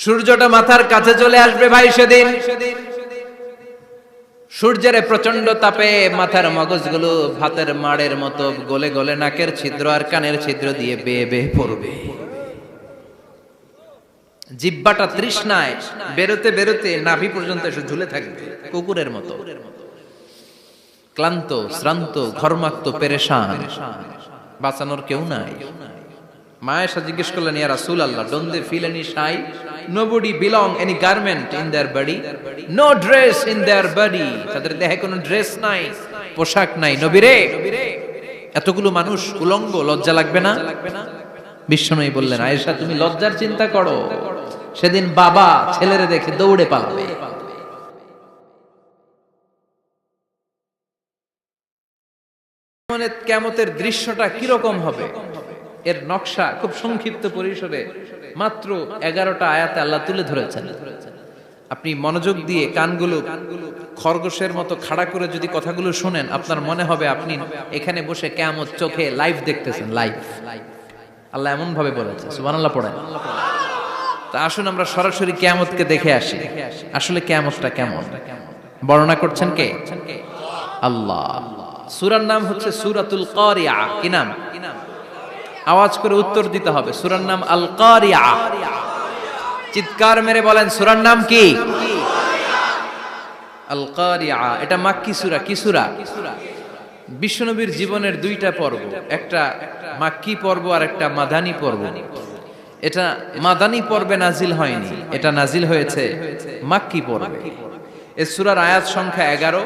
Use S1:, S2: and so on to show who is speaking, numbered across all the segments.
S1: সূর্যটা মাথার কাছে চলে আসবে ভাই সেদিন। সূর্যের প্রচন্ড তাপে মাথার মগজগুলো ভাতের মাড়ের মতো গলে গলে নাকের ছিদ্র আর কানের ছিদ্র দিয়ে বেয়ে বেয়ে পড়বে। জিহ্বাটা তৃষ্ণায় বেরোতে বেরোতে নাভি পর্যন্ত এসে ঝুলে থাকবে কুকুরের মতো, ক্লান্ত শ্রান্ত ঘর্মাক্ত পেরেশান, বাঁচানোর কেউ নাই। মা আয়েশা জিজ্ঞেস করলেন, ইয়া রাসূলুল্লাহ, don't they feel any shy? Nobody belong any garment in their body, no dress in their body. তাদের দেহে কোনো ড্রেস নাই, পোশাক নাই। নবী রে, এতগুলো মানুষ উলঙ্গ, লজ্জা লাগবে না? বিশ্বনবী বললেন, আয়েশা তুমি লজ্জার চিন্তা করো, সেদিন বাবা ছেলেরে দেখে দৌড়ে পালাবে। কিয়ামতের দৃশ্যটা কিরকম হবে এর নকশা খুব সংক্ষিপ্ত পরিসরে মাত্র 11টা আয়াতে আল্লাহ তুলে ধরেছেন। আপনি মনোযোগ দিয়ে কানগুলো খরগোশের মতো খাড়া করে যদি কথাগুলো শুনেন, আপনার মনে হবে আপনি এখানে বসে কিয়ামত চোখে লাইভ দেখতেছেন। লাইভ আল্লাহ এমন ভাবে বলেছে, সুবহানাল্লাহ পড়েন। তা আসুন আমরা সরাসরি কিয়ামতকে দেখে আসি। আসলে কিয়ামতটা কেমন বর্ণনা করছেন কে? আল্লাহ। সূরার নাম হচ্ছে সূরাতুল কারিয়া। কি নাম? আওয়াজ করে উত্তর দিতে হবে। সূরার নাম আল কারিয়া। চিৎকার মেরে বলেন, সূরার নাম কি? আল কারিয়া। এটা মাক্কি সূরা। কি সূরা? বিশ্বনবীর জীবনের দুইটা পর্ব, একটা মাক্কি পর্ব আর একটা মাদানী পর্ব। এটা মাদানী পর্বে নাজিল হয়নি, এটা নাজিল হয়েছে মাক্কি পর্বে। এই সূরার আয়াত সংখ্যা 11।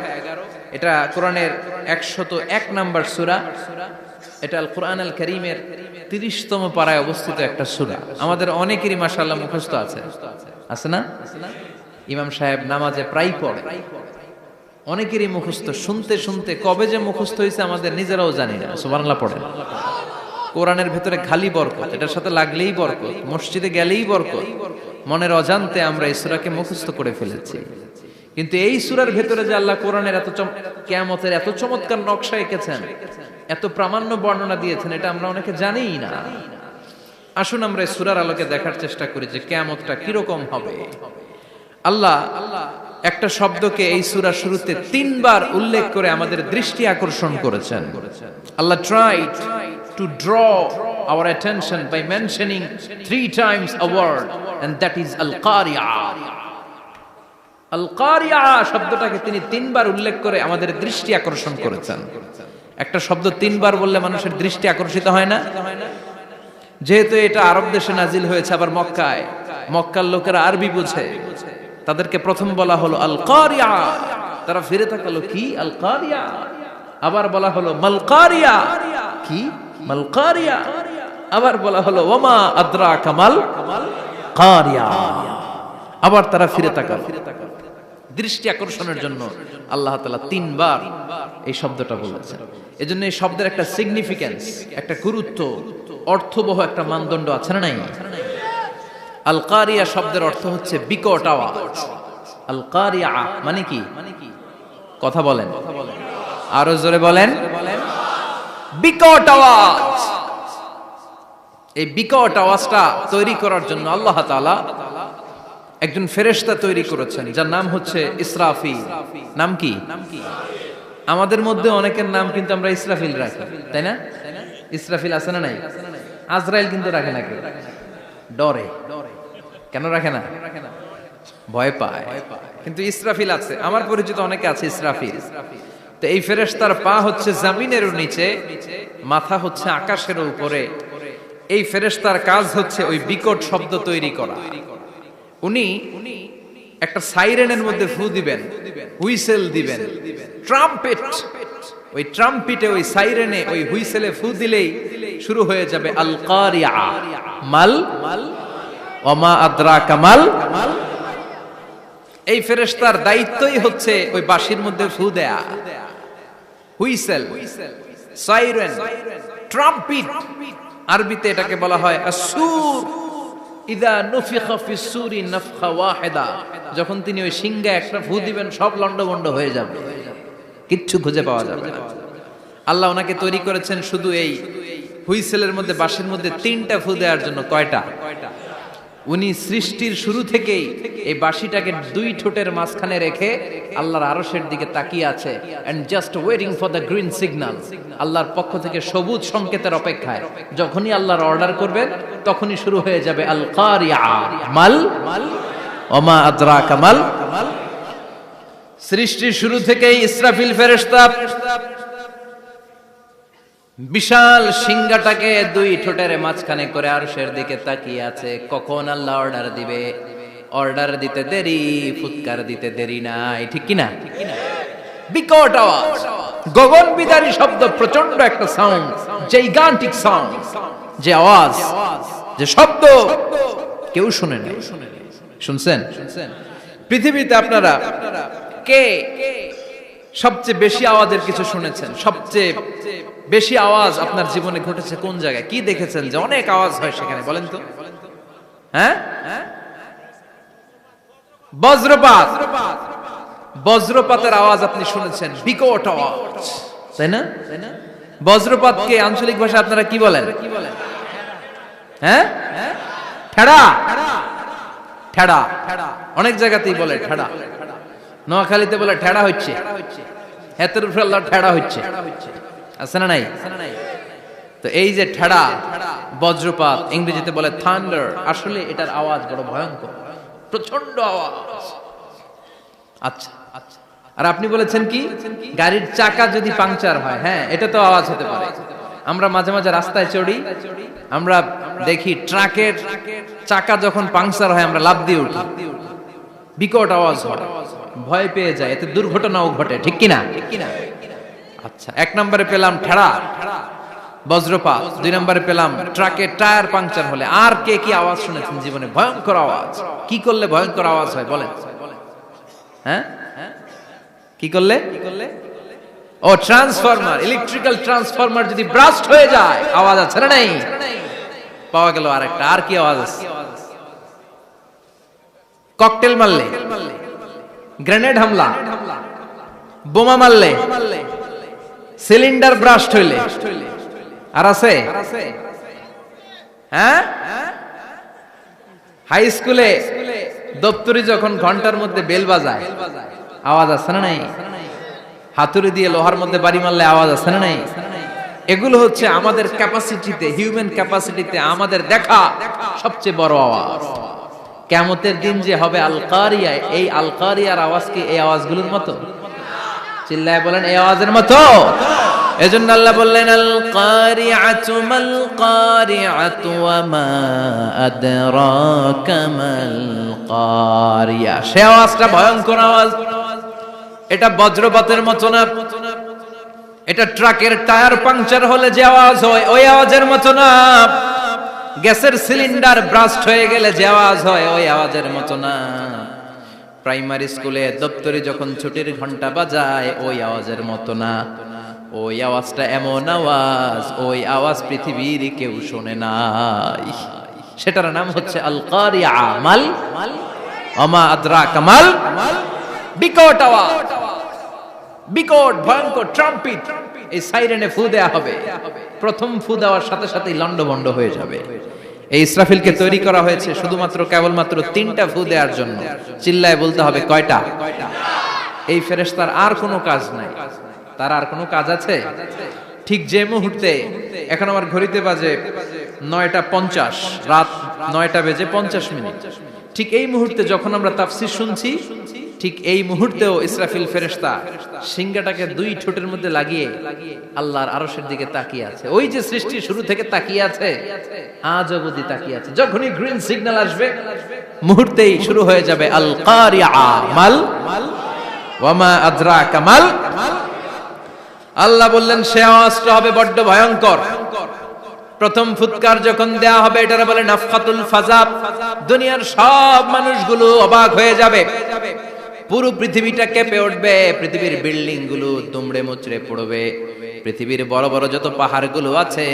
S1: এটা কোরআনের 101 নম্বর সূরা। এটা আল কোরআন আল কারীমের 30তম পারায় অবস্থিত একটা সূরা। আমাদের অনেকেরই মাশাআল্লাহ মুখস্থ আছে, আছে না? ইমাম সাহেব নামাজে প্রায় পড়ে, অনেকেরই মুখস্থ। শুনতে শুনতে কবে যে মুখস্থ হয়েছে আমাদের নিজেরাও জানি না। সুবহানাল্লাহ পড়ে। কোরআনের ভেতরে খালি বরকত, এটার সাথে লাগলেই বরকত, মসজিদে গেলেই বরকত। মনের অজান্তে আমরা এই সূরাকে মুখস্থ করে ফেলেছি। কিন্তু এই সূরার ভেতরে যে আল্লাহ কোরআনের কিয়ামতের এত চমৎকার নকশা এঁকেছেন, এত প্রামাণ্য বর্ণনা দিয়েছেন, এটা আমরা অনেকে জানিই না। আসুন আমরা এই সূরার আলোকে দেখার চেষ্টা করি যে কিয়ামতটা কিরকম হবে। আল্লাহ একটা শব্দকে এই সূরার শুরুতে 3 বার উল্লেখ করে আমাদের দৃষ্টি আকর্ষণ করেছেন। আল্লাহ tried to draw our attention by mentioning 3 times a word, and that is al-qari'ah. আল-কারিয়া শব্দটাকে তিনি 3 বার উল্লেখ করে আমাদের দৃষ্টি আকর্ষণ করেছেন। একটা শব্দ 3 বার বললে মানুষের দৃষ্টি আকর্ষিত হয় না? যেহেতু এটা আরব দেশে নাজিল হয়েছে, আবার মক্কায়, মক্কার লোকেরা আরবি বুঝে, তাদেরকে প্রথম বলা হলো আল-কারিয়া। তারা ফিরে তাকালো, কি আল-কারিয়া? আবার বলা হলো মাল-কারিয়া। কি মাল-কারিয়া? আবার বলা হলো ওয়ামা আদরাকা মাল-কারিয়া। আবার তারা ফিরে তাকালো। দৃষ্টি আকর্ষণের জন্য আল্লাহ তাআলা 3 বার এই শব্দটা বলেছেন। এজন্য এই শব্দের একটা সিগনিফিকেন্স, একটা গুরুত্ব, অর্থবহ একটা মানদণ্ড আছে না নাই? আল কারিয়া শব্দের অর্থ হচ্ছে বিকট আওয়াজ। আল কারিয়া মানে কি? কথা বলেন, আরো জোরে বলেন। বিকট আওয়াজ। এই বিকট আওয়াজটা তৈরি করার জন্য আল্লাহ তাআলা একজন ফেরেশতা তৈরি করেছেন, যার নাম হচ্ছে ইসরাফিল। নাম কি? আমাদের মধ্যে অনেকের নাম কিন্তু আমরা ইসরাফিল রাখি, তাই না? ইসরাফিল আছে না নাই? আজরাইল কিন্তু রাখে না কেউ, ডরে। কেন রাখে না? ভয় পায়। কিন্তু ইসরাফিল আছে, আমার পরিচিত অনেকে আছে ইসরাফিল। তো এই ফেরেশতার পা হচ্ছে জমিনের নিচে, মাথা হচ্ছে আকাশের উপরে। এই ফেরেশতার কাজ হচ্ছে ওই বিকট শব্দ তৈরি করা। উনি একটা সাইরেনের মধ্যে ফু দিবেন, হুইসেল দিবেন, ট্রাম্পেট। ওই ট্রাম্পিটে, ওই সাইরেনে, ওই হুইসেলে ফু দিলেই শুরু হয়ে যাবে আল কারিয়া। মাল ওয়ামা আদরাকা মাল। এই ফেরেশতার দায়িত্বই হচ্ছে ওই বাঁশির মধ্যে ফু দেয়া। Whistle, siren, trumpet. আরবিতে এটাকে বলা হয় আসুর। ইদা নুফিখা ফিস সূরি নাফখা ওয়াহিদা। যখন তিনি ওই সিংহে একটা ফু দিবেন, সব লন্ডভন্ড হয়ে যাবে, কিচ্ছু খুঁজে পাওয়া যাবে না। আল্লাহ ওনাকে তৈরি করেছেন শুধু এই হুইসেলের মধ্যে, বাঁশির মধ্যে 3টা ফু দেওয়ার জন্য। কয়টা? উনি সৃষ্টির শুরু থেকেই এই বাঁশিটাকে দুই ঠোঁটের মাঝখানে রেখে আল্লাহর আরশের দিকে তাকিয়ে আছে and just waiting for the green signal. আল্লাহর পক্ষ থেকে সবুজ সংকেতের অপেক্ষায়। যখনই আল্লাহর অর্ডার করবেন তখনই শুরু হয়ে যাবে আল কারিয়া মাল ওমা আদরাকা মাল। সৃষ্টির শুরু থেকেই ইসরাফিল ফেরেশতা বিশাল সিংহাটাকে দুই ঠোঁটের মাঝখানে করে আরশের দিকে তাকিয়ে আছে, কখন আল্লাহ অর্ডার দিবে। অর্ডার দিতে দেরি, ফুৎকার দিতে দেরি নাই, ঠিক কিনা? বিকট আওয়াজ, গগন বিদারী শব্দ, প্রচন্ড একটা সাউন্ড, জাইগান্টিক সাউন্ড, যে আওয়াজ, যে শব্দ কেউ শুনে নাই। শুনছেন? পৃথিবীতে আপনারা কে সবচেয়ে বেশি আওয়াজের কিছু শুনেছেন? সবচেয়ে বেশি আওয়াজ আপনার জীবনে ঘটেছে কোন জায়গায়? কি দেখেছেন যে অনেক আওয়াজ হয় সেখানে? বলেন তো। হ্যাঁ, বজ্রপাত। বজ্রপাতের আওয়াজ আপনি শুনেছেন, বিকট আওয়াজ, তাই না? বজ্রপাতকে আঞ্চলিক ভাষা আপনারা কি বলেন? হ্যাঁ, ঠেড়া। ঠেড়া অনেক জায়গাতেই বলে ঠেড়া। নোয়াখালীতে বলে ঠেড়া হচ্ছে, হাতের উপরে আল্লাহ ঠেড়া হচ্ছে, আছে না নাই? তো এই যে ঠেড়া, বজ্রপাত, ইংরেজিতে বলে থান্ডার, আসলে এটার আওয়াজ বড় ভয়ঙ্কর, প্রচন্ড আওয়াজ। আচ্ছা, আর আপনি বলেছেন কি গাড়ির চাকা যদি পাংচার হয়, হ্যাঁ এটা তো আওয়াজ হতে পারে। আমরা মাঝে মাঝে রাস্তায় চড়ি, আমরা দেখি ট্রাকের চাকা যখন পাংচার হয় আমরা লাফ দিয়ে উঠি, বিকট আওয়াজ হয়, ভয় পেয়ে যায়, এতে দুর্ঘটনাও ঘটে, ঠিক কিনা? আচ্ছা, এক নম্বরে পেলাম ঠেড়া, বজ্রপাত। দুই নম্বরে পেলাম ট্রাকের টায়ার পাংচার হলে। আর কে কি আওয়াজ শুনেছেন জীবনে? ভয়ঙ্কর আওয়াজ। কি করলে ভয়ঙ্কর আওয়াজ হয় বলেন? হ্যাঁ, কি করলে? ও ট্রান্সফরমার, ইলেকট্রিক্যাল ট্রান্সফরমার যদি ব্রাস্ট হয়ে যায় আওয়াজ আছে না নাই? পাওয়া গেল আরেকটা। আর কি আওয়াজ আছে? ককটেল মারলে, গ্রেনেড হামলা, বোমা মারলে, সিলিন্ডার ব্রাস্ট হইলে। আর আছে? হ্যাঁ, হাই স্কুলে দপ্তরি যখন ঘন্টার মধ্যে বেল বাজায় আওয়াজ আছে না নাই? হাতুড়ি দিয়ে লোহার মধ্যে বাড়ি মারলে আওয়াজ আছে না নাই? এগুলো হচ্ছে আমাদের ক্যাপাসিটিতে, হিউম্যান ক্যাপাসিটিতে আমাদের দেখা সবচেয়ে বড় আওয়াজ। কিয়ামতের দিন যে হবে আল কারিয়া, এই আল কারিয়ার আওয়াজ কি এই আওয়াজগুলোর মতো? চিল্লায় বলেন, এই আওয়াজের মতো। এজন্য আল্লাহ বললেন আল কারিআতু মাল কারিআতু ওয়া মা আদরাকা মাল কারিয়া। সে আওয়াজটা ভয়ঙ্কর আওয়াজ। এটা বজ্রপাতের মতো না, এটা ট্রাকের টায়ার পাংচার হলে যে আওয়াজ হয় ওই আওয়াজের মতো না, গ্যাসের সিলিন্ডার ব্রাস্ট হয়ে গেলে যে আওয়াজ হয় ওই আওয়াজের মতো না, প্রাইমারি স্কুলে দপ্তরি যখন ছুটির ঘন্টা বাজায় ওই আওয়াজের মতো না। ওই আওয়াজটা এমন আওয়াজ, ওই আওয়াজ পৃথিবীর কেউ শোনে নাই। সেটার নাম হচ্ছে আল কারিয়া মাল ওমা আদরাকা মাল। বিকট আওয়াজ, বিকট ভয়ঙ্কর ট্রাম্পিট। এই সাইরেনে ফু দেয়া হবে, প্রথম ফু দেওয়ার সাথে সাথেই লন্ডভন্ড হয়ে যাবে। এই ইসরাফিলকে তৈরি করা হয়েছে শুধুমাত্র কেবলমাত্র 3টা ফু দেওয়ার জন্য। চিল্লায় বলতে হবে কয়টা? এই ফেরেশতার আর কোনো কাজ নাই। তার আর কোনো কাজ আছে? ঠিক যে মুহূর্তে, এখন আমার ঘড়িতে বাজে 9:50, রাত 9:50, ঠিক এই মুহূর্তে যখন আমরা তাফসীর শুনছি, ঠিক এই মুহূর্তেও ইসরাফিল ফেরেশতা সিংহাটাকে দুই ঠোঁটের মধ্যে লাগিয়ে আল্লাহর আরশের দিকে তাকিয়ে আছে। ওই যে সৃষ্টির শুরু থেকে তাকিয়ে আছে, আজ অবধি তাকিয়ে আছে। যখনই গ্রিন সিগন্যাল আসবে মুহূর্তেই শুরু হয়ে যাবে আল কারিয়া মাল ওয়া মা আদরাকা মাল। আল্লাহ বললেন সে আওয়াজটা হবে বড্ড ভয়ঙ্কর। প্রথম ফুৎকার যখন দেয়া হবে এটারে বলে নাফখাতুল ফাজা। দুনিয়ার সব মানুষগুলো অবাক হয়ে যাবে, পুরো পৃথিবীটা কেঁপে উঠবে, পৃথিবীর বিল্ডিং গুলো দুমড়ে মুচড়ে পড়বে, পৃথিবীর বড় বড় যত পাহাড়গুলো আছে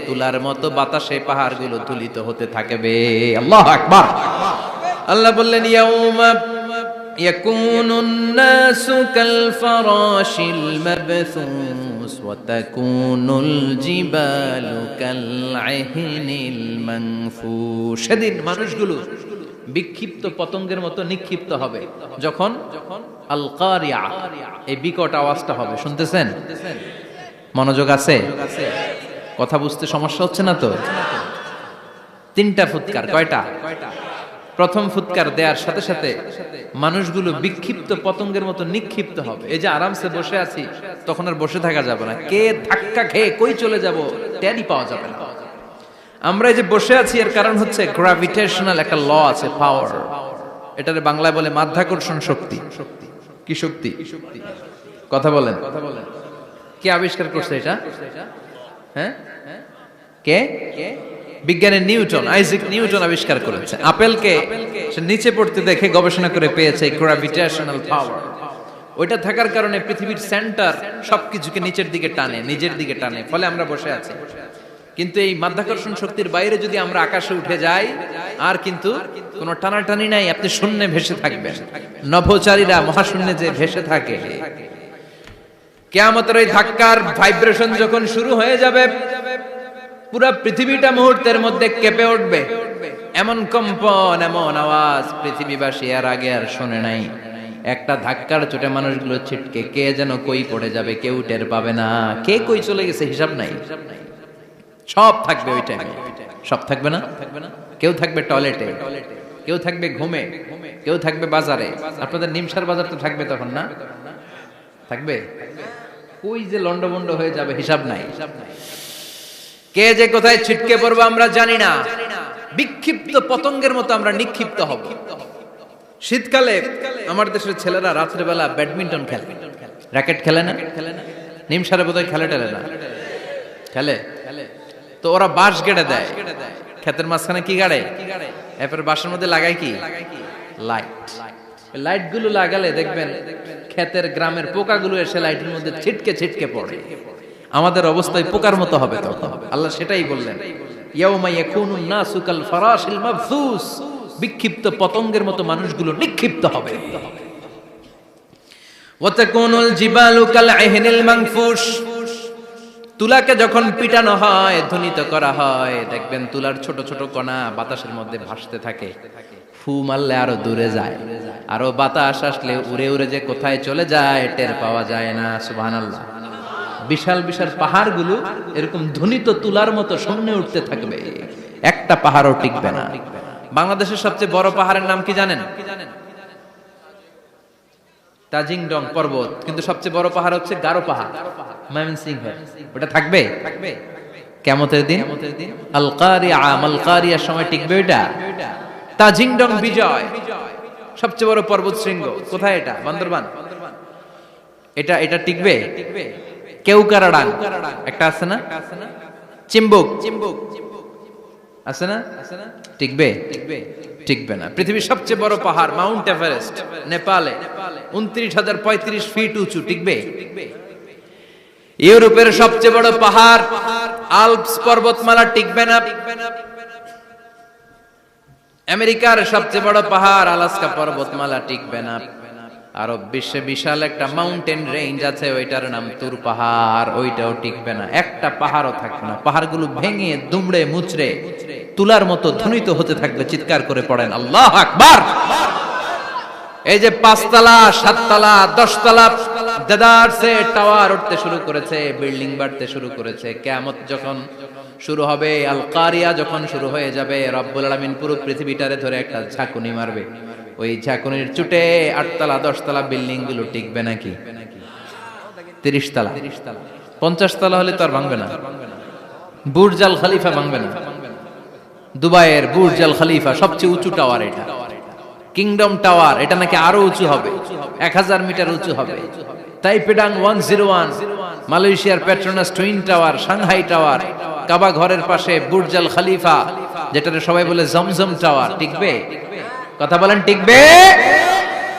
S1: তুলার মতো বাতাসে পাহাড়গুলো তুলিত হতে থাকবে। আল্লাহু আকবার। আল্লাহ বললেন ইয়াউমা يكون الناس كالفراش المبثوث وتكون الجبال كالعهن المنفوش সেদিন মানুষগুলো বিক্ষিপ্ত পতঙ্গের মতো নিক্ষিপ্ত হবে যখন আল কারিয়া এই বিকট আওয়াজটা হবে। শুনতেছেন? মনোযোগ আছে? কথা বুঝতে সমস্যা হচ্ছে না তো? তিনটা ফুৎকার। কয়টা? প্রথম ফুৎকার দেওয়ার সাথে সাথে মানুষগুলো বিক্ষিপ্ত পতঙ্গের মতো নিক্ষিপ্ত হবে। এই যে আরামসে বসে আছি, তখন আর বসে থাকা যাবে না। কে ধাক্কা খেয়ে কই চলে যাব টেরই পাওয়া যাবে না। আমরা এই যে বসে আছি এর কারণ হচ্ছে গ্র্যাভিটেশনাল একটা ল আছে, পাওয়ার। এটারে বাংলায় বলে মাধ্যাকর্ষণ শক্তি। কি শক্তি? কথা বলেন। কে আবিষ্কার করছে এটা? হ্যাঁ, কে? বিজ্ঞানের নিউটন, আইজাক নিউটন আবিষ্কার করেছে। আপেলকে সে নিচে পড়তে দেখে গবেষণা করে পেয়েছে গ্র্যাভিটেশনাল পাওয়ার। ওইটা থাকার কারণে পৃথিবীর সেন্টার সবকিছুকে নিচের দিকে টানে, নিজের দিকে টানে, ফলে আমরা বসে আছি। কিন্তু এই মাধ্যাকর্ষণ শক্তির বাইরে যদি আমরা আকাশে উঠে যাই, আর কিন্তু কোনো টানাটানি নাই, আপনি শূন্যে ভেসে থাকবেন। নভোচারীরা মহাশূন্যে যে ভেসে থাকে, কিয়ামতের ওই ধাক্কার ভাইব্রেশন যখন শুরু হয়ে যাবে, পুরো পৃথিবীটা মুহূর্তের মধ্যে কেঁপে উঠবে। এমন কম্পন, এমন আওয়াজ পৃথিবীবাসী এর আগে আর শোনে নাই। একটা ধাক্কার চোটে মানুষগুলো ছিটকে কে যেন কই পড়ে যাবে, কেউ টের পাবে না। কে কই চলে গেছে হিসাব নাই। সব থাকবে ওই টাইমে। সব থাকবে না? কেউ থাকবে টয়লেটে, কেউ থাকবে ঘুমে, কেউ থাকবে বাজারে। আপনাদের নিমসার বাজার তো থাকবে তখন, না থাকবে? কই যে লন্ডভন্ড হয়ে যাবে হিসাব নাই। কে যে কোথায় ছিটকে পড়বো আমরা জানি না। বিক্ষিপ্ত পতঙ্গের মতো আমরা নিক্ষিপ্ত হব। শীতকালে আমার দেশের ছেলেরা রাত্রেবেলা ব্যাডমিন্টন খেলে, র্যাকেট খেলে না? নিমসারে বোধহয় খেলে টেলে না? খেলে। তো ওরা বাঁশ গেড়ে দেয় ক্ষেতের মাঝখানে। কি গাড়ে? এরপর বাঁশের মধ্যে লাগায় কি? লাইট। লাইট গুলো লাগালে দেখবেন ক্ষেতের গ্রামের পোকাগুলো এসে লাইটের মধ্যে ছিটকে ছিটকে পড়ে। আমাদের অবস্থায় পোকার মতো হবে তখন। আল্লাহ সেটাই বললেন, ইয়াউমা ইয়াকুনুন নাসু কাল ফারাশিল মাবথুস, বিক্ষিপ্ত পতঙ্গের মতো মানুষগুলো নিক্ষিপ্ত হবে। ওয়া তাকুনুল জিবালু কাল আহিনিল মানফুশ, তুলাকে যখন পিটানো হয়, ধ্বনিত করা হয়, দেখবেন তুলার ছোট ছোট কণা বাতাসের মধ্যে ভাসতে থাকে। ফু মারলে আরো দূরে যায়, আরো বাতাস আসলে উড়ে উড়ে যে কোথায় চলে যায় টের পাওয়া যায় না। সুবহানাল্লাহ। বিশাল বিশাল পাহাড়গুলো এরকম ধ্বনিত তুলার মতো সামনে উঠতে থাকবে, একটা পাহাড়ও টিকবে না। বাংলাদেশের সবচেয়ে বড় পাহাড়ের নাম কি জানেন? তাজিংডং পর্বত। কিন্তু সবচেয়ে বড় পাহাড় হচ্ছে গারো পাহাড়, ময়মনসিংহ। ওটা থাকবে কিয়ামতের দিন। আল কারিয়া, মাল কারিয়ার সময় টিকবে ওইটা। তাজিংডং বিজয় সবচেয়ে বড় পর্বত শৃঙ্গ। কোথায় এটা? বান্দরবান। এটা টিকবে? কেউকারাডাং একটা আছে না? চিম্বুক আছে না? টিকবে? টিকবে না। পৃথিবীর সবচেয়ে বড় পাহাড় মাউন্ট এভারেস্ট নেপালে 29,035 ফিট উঁচু, টিকবে? ইউরোপের সবচেয়ে বড় পাহাড় আল্পস পর্বতমালা টিকবে না। আমেরিকার সবচেয়ে বড় পাহাড় আলাস্কা পর্বতমালা টিকবে না। আরব বিশ্বে বিশাল একটা মাউন্টেন রেঞ্জ আছে, ওইটার নাম তুর পাহাড়, ওইটাও টিকবে না। একটা পাহাড়ও থাকবে না। পাহাড়গুলো ভেঙে দুমড়ে মুচড়ে তুলার মতো ধ্বনিত হতে থাকবে। চিৎকার করে পড়েন আল্লাহু আকবার। এই যে 5 তলা, 7 তলা, 10 তলা দেদারসে টাওয়ার উঠতে শুরু করেছে, বিল্ডিং বাড়তে শুরু করেছে। কিয়ামত যখন শুরু হবে, আল কারিয়া যখন শুরু হয়ে যাবে, রব্বুল আলামিন পুরো পৃথিবীটারে ধরে একটা ঝাঁকুনি মারবে। ওই ঝাঁকুনির চুটে 8 তলা 10 তলা বিল্ডিং গুলো টিকবে নাকি? 30 তলা 50 তলা হলে তো আর ভাঙবে না। বুর্জ আল খলিফা ভাঙবে না। দুবাইয়ের বুর্জ আল খলিফা সবচেয়ে উঁচু টাওয়ার এটা। কিংডম টাওয়ার এটা নাকি আরো উঁচু হবে, 1000 মিটার উঁচু হবে। তাইপেডাং 101, মালয়েশিয়ার Petronas twin tower, Shanghai tower, Kaaba ঘরের পাশে বুর্জ আল খলিফা, যেটারে সবাই বলে জমজম টাওয়ার, টিকবে? কথা বলেন, টিকবে?